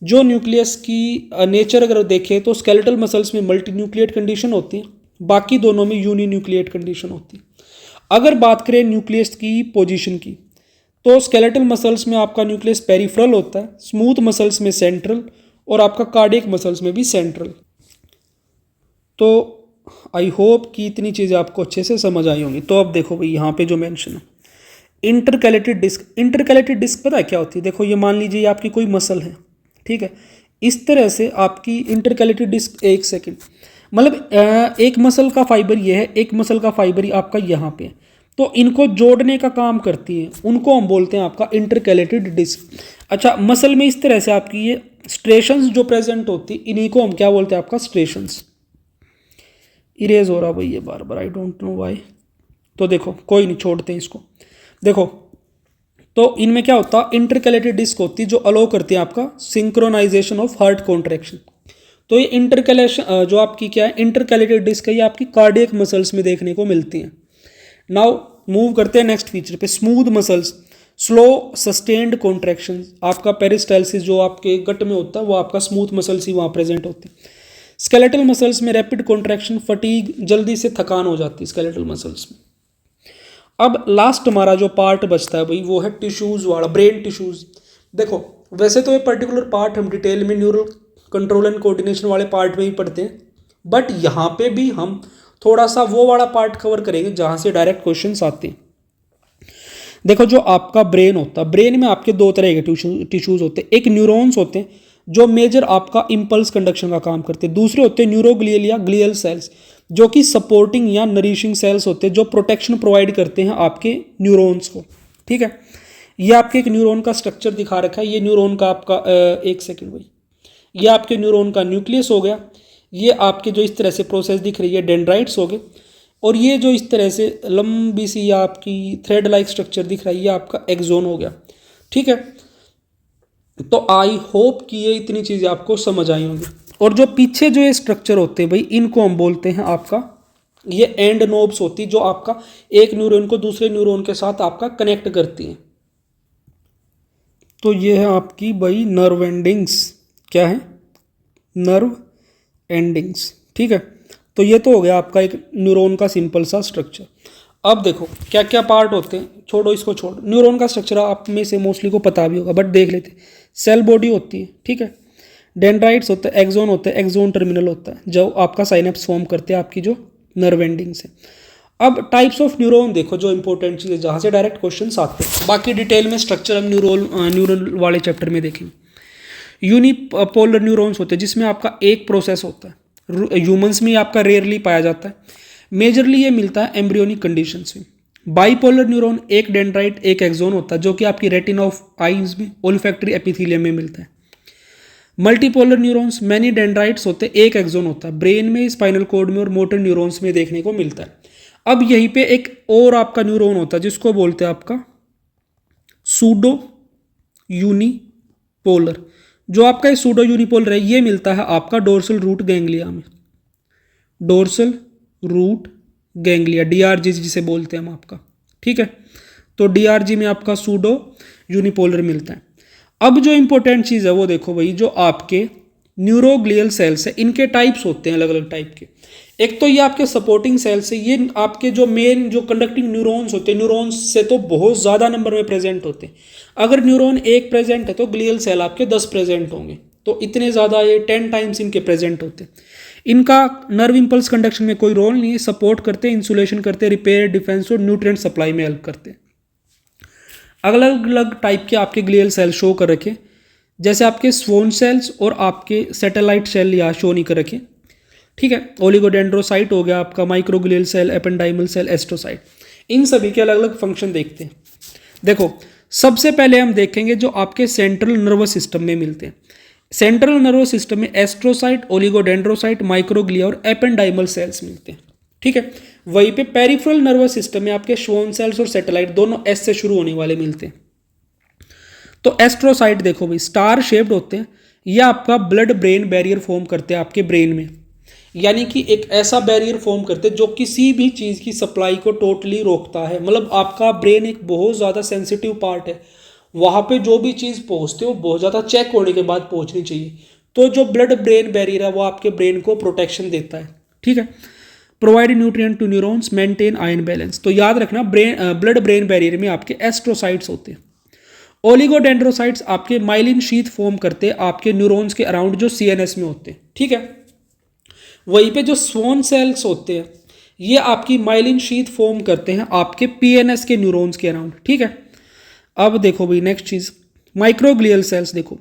जो न्यूक्लियस की नेचर अगर देखें तो स्केलेटल मसल्स में मल्टी न्यूक्लिएट कंडीशन होती है, बाकी दोनों में यूनी न्यूक्लिएट कंडीशन होती है। अगर बात करें न्यूक्लियस की पोजीशन की, तो स्केलेटल मसल्स में आपका न्यूक्लियस पेरिफेरल होता है, स्मूथ मसल्स में सेंट्रल, और आपका कार्डियक मसल्स में भी सेंट्रल। तो आई होप कि इतनी चीज़ें आपको अच्छे से समझ आई होंगी। तो अब देखो भाई यहाँ पे जो मेंशन है इंटरकैलेटेड डिस्क, इंटरकैलेटेड डिस्क पता है क्या होती है। देखो ये मान लीजिए आपकी कोई मसल है, ठीक है, इस तरह से आपकी इंटरकैलेटेड डिस्क, एक सेकेंड, मतलब एक मसल का फाइबर ये है, एक मसल का फाइबर ही आपका यहाँ पे है, तो इनको जोड़ने का काम करती है, उनको हम बोलते हैं आपका इंटरकैलेटेड डिस्क। अच्छा, मसल में इस तरह से आपकी ये स्ट्रेशंस जो प्रेजेंट होती है इन्हीं को हम क्या बोलते हैं, आपका स्ट्रेशंस। इरेज हो रहा भाई ये बार बार, आई डोंट नो व्हाई। तो देखो कोई नहीं, छोड़ते हैं इसको। देखो तो इनमें क्या होता है, इंटरकैलेटेड डिस्क होती है जो अलो करती है आपका सिंक्रोनाइजेशन ऑफ हार्ट कॉन्ट्रैक्शन। तो ये इंटरकैलेशन जो आपकी क्या है, इंटरकैलेटेड डिस्क है, ये आपकी कार्डियक मसल्स में देखने को मिलती हैं। नाउ मूव करते हैं नेक्स्ट फीचर पे, smooth muscles, slow sustained contraction. आपका पेरिस्टालसिस जो आपके गट में होता है वो आपका स्मूथ मसल्स ही वहाँ प्रेजेंट होते हैं। स्केलेटल मसल्स में रैपिड कॉन्ट्रैक्शन, फटीग, जल्दी से थकान हो जाती है स्केलेटल मसल्स में। अब लास्ट हमारा जो पार्ट बचता है भाई वो है टिश्यूज़ वाला, ब्रेन टिश्यूज़। देखो वैसे तो ये पर्टिकुलर पार्ट हम डिटेल में न्यूरल कंट्रोल एंड कोऑर्डिनेशन वाले पार्ट में ही पढ़ते हैं, बट यहाँ पे भी हम थोड़ा सा वो वाला पार्ट कवर करेंगे जहाँ से डायरेक्ट क्वेश्चंस आते हैं। देखो जो आपका ब्रेन होता है, ब्रेन में आपके दो तरह के टिश्यूज़ होते हैं। एक न्यूरॉन्स होते हैं जो मेजर आपका इम्पल्स कंडक्शन का काम करते हैं, दूसरे होते हैं न्यूरोग्लियल या ग्लियल सेल्स जो कि सपोर्टिंग या नरिशिंग सेल्स होते हैं, जो प्रोटेक्शन प्रोवाइड करते हैं आपके न्यूरॉन्स को। ठीक है। ये आपके एक न्यूरॉन का स्ट्रक्चर दिखा रखा है। ये न्यूरॉन का आपका एक सेकेंड भाई, ये आपके न्यूरॉन का न्यूक्लियस हो गया। ये आपके जो इस तरह से प्रोसेस दिख रही है डेंड्राइट्स हो गए। और ये जो इस तरह से लंबी सी आपकी थ्रेड लाइक स्ट्रक्चर दिख रहा है, ये आपका एक्सोन हो गया। ठीक है, तो आई होप कि ये इतनी चीज़ें आपको समझ आई होंगी। और जो पीछे जो ये स्ट्रक्चर होते हैं भाई, इनको हम बोलते हैं आपका, ये एंड नोब्स होती जो आपका एक न्यूरॉन को दूसरे न्यूरॉन के साथ आपका कनेक्ट करती है। तो ये है आपकी भाई नर्व एंडिंग्स। क्या है? Nerve endings. ठीक है, तो ये तो हो गया आपका एक न्यूरॉन का सिंपल सा स्ट्रक्चर। अब देखो क्या क्या पार्ट होते हैं, छोड़ो इसको, छोड़ो। न्यूरॉन का स्ट्रक्चर आप में से मोस्टली को पता भी होगा, बट देख लेते। सेल बॉडी होती है, ठीक है। डेंड्राइट्स होते हैं, एक्सोन होते हैं, एक्सोन टर्मिनल होता है जो आपका साइनेप्स फॉर्म करते हैं आपकी जो नर्व एंडिंग्स है। अब टाइप्स ऑफ न्यूरॉन देखो, जो इंपॉर्टेंट चीज़ है जहाँ से डायरेक्ट क्वेश्चन आते हैं। बाकी डिटेल में स्ट्रक्चर हम न्यूरल वाले चैप्टर में देखेंगे। यूनिपोलर न्यूरॉन्स होते हैं जिसमें आपका एक प्रोसेस होता है। ह्यूमंस में आपका रेयरली पाया जाता है, मेजरली ये मिलता है एम्ब्रियोनिक कंडीशंस में। बाइपोलर न्यूरॉन एक डेंड्राइट एक एक्सोन होता है जो कि आपकी रेटिना ऑफ आईज में ओल्फैक्टरी एपिथेलियम में मिलता है। मल्टीपोलर न्यूरॉन्स मैनी डेंड्राइट्स होते हैं, एक एक्सोन होता है, ब्रेन में, स्पाइनल कॉर्ड में और मोटर न्यूरॉन्स में देखने को मिलता है। अब यहीं पे एक और आपका न्यूरॉन होता है जिसको बोलते हैं आपका सूडो यूनिपोलर। जो आपका सूडो यूनिपोलर है ये मिलता है आपका डोर्सल रूट गैंग्लिया में। डोर्सल रूट गैंग्लिया, डीआरजी जिसे बोलते हैं हम आपका, ठीक है। तो डीआरजी में आपका सूडो यूनिपोलर मिलता है। अब जो इंपॉर्टेंट चीज़ है वो देखो भाई, जो आपके न्यूरोग्लियल सेल्स है इनके टाइप्स होते हैं अलग अलग टाइप के। एक तो ये आपके सपोर्टिंग सेल्स है, ये आपके जो मेन जो कंडक्टिंग न्यूरॉन्स होते हैं, न्यूरॉन्स से तो बहुत ज़्यादा नंबर में प्रेजेंट होते हैं। अगर न्यूरॉन एक प्रेजेंट है तो ग्लियल सेल आपके 10 प्रेजेंट होंगे, तो इतने ज़्यादा ये 10 टाइम्स इनके प्रेजेंट होते हैं। इनका नर्व इंपल्स कंडक्शन में कोई रोल नहीं है, सपोर्ट करते, इंसुलेशन करते, रिपेयर, डिफेंस और न्यूट्रिएंट सप्लाई में हेल्प करते हैं। अलग अलग टाइप के आपके ग्लियल सेल शो कर रखे, जैसे आपके स्वोन सेल्स और आपके सैटेलाइट सेल यहाँ शो नहीं कर रखे, ठीक है। ओलिगोडेंड्रोसाइट हो गया आपका, microglial cell, ependymal cell, astrocyte, इन सभी के अलग अलग फंक्शन देखते हैं। देखो सबसे पहले हम देखेंगे जो आपके सेंट्रल नर्वस सिस्टम में मिलते हैं। सेंट्रल नर्वस सिस्टम में एस्ट्रोसाइट, ओलिगोडेंड्रोसाइट, माइक्रोग्लिया और एपेंडाइमल सेल्स मिलते हैं, ठीक है। वहीं पे पेरिफेरल नर्वस सिस्टम में आपके श्वॉन सेल्स और सैटेलाइट दोनों एस से शुरू होने वाले मिलते हैं। तो एस्ट्रोसाइट देखो भाई स्टार शेप्ड होते हैं, ये आपका ब्लड ब्रेन बैरियर फॉर्म करते हैं आपके ब्रेन में, यानी कि एक ऐसा बैरियर फॉर्म करते हैं जो किसी भी चीज़ की सप्लाई को टोटली रोकता है। मतलब आपका ब्रेन एक बहुत ज़्यादा सेंसिटिव पार्ट है, वहाँ पे जो भी चीज़ पहुँचती है वो बहुत ज़्यादा चेक होने के बाद पहुँचनी चाहिए। तो जो ब्लड ब्रेन बैरियर है वो आपके ब्रेन को प्रोटेक्शन देता है, ठीक है। Provide nutrient to neurons, maintain ion balance. तो याद रखना ब्लड ब्रेन बैरियर में आपके एस्ट्रोसाइट्स होते हैं। ओलिगोडेंड्रोसाइट्स आपके माइलिन शीथ फॉर्म करते हैं आपके न्यूरॉन्स के अराउंड जो सीएनएस में होते हैं, ठीक है। वहीं पे जो स्वॉन सेल्स होते हैं ये आपकी माइलिन शीथ फॉर्म करते हैं आपके पीएनएस के न्यूरॉन्स के अराउंड, ठीक है। अब देखो भाई नेक्स्ट चीज़, माइक्रोग्लियल सेल्स देखो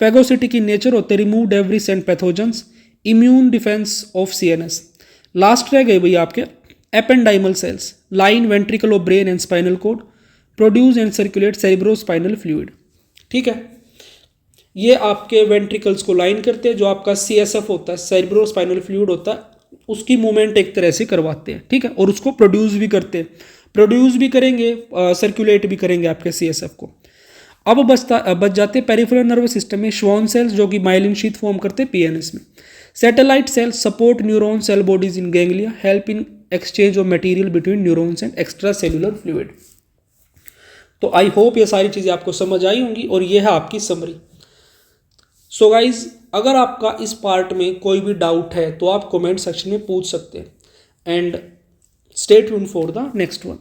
फेगोसिटिक इन नेचर होते, remove debris and pathogens, immune defence of CNS. Last रह गए भाई आपके ependymal sales, line ventricle of brain and spinal cord, produce and circulate cerebrospinal fluid, ठीक है। ये आपके वेंट्रिकल्स को लाइन करते हैं, जो आपका सीएसएफ होता है, सेरिब्रोस्पाइनल फ्लूइड होता है, उसकी मूवमेंट एक तरह से करवाते हैं, ठीक है। और उसको प्रोड्यूस भी करते हैं, प्रोड्यूस भी करेंगे, सर्कुलेट भी करेंगे आपके सीएसएफ को। अब बच जाते हैं पेरिफेरल नर्वस सिस्टम में श्वॉन सेल्स जो कि माइलिन शीथ फॉर्म करते हैं पीएनएस में। Satellite cells support neuron cell bodies in ganglia, help in exchange of material between neurons and extracellular fluid. तो आई होप ये सारी चीज़ें आपको समझ आई होंगी और ये है आपकी समरी। सो गाइज अगर आपका इस पार्ट में कोई भी डाउट है तो आप कमेंट सेक्शन में पूछ सकते हैं, and stay tuned for the next one.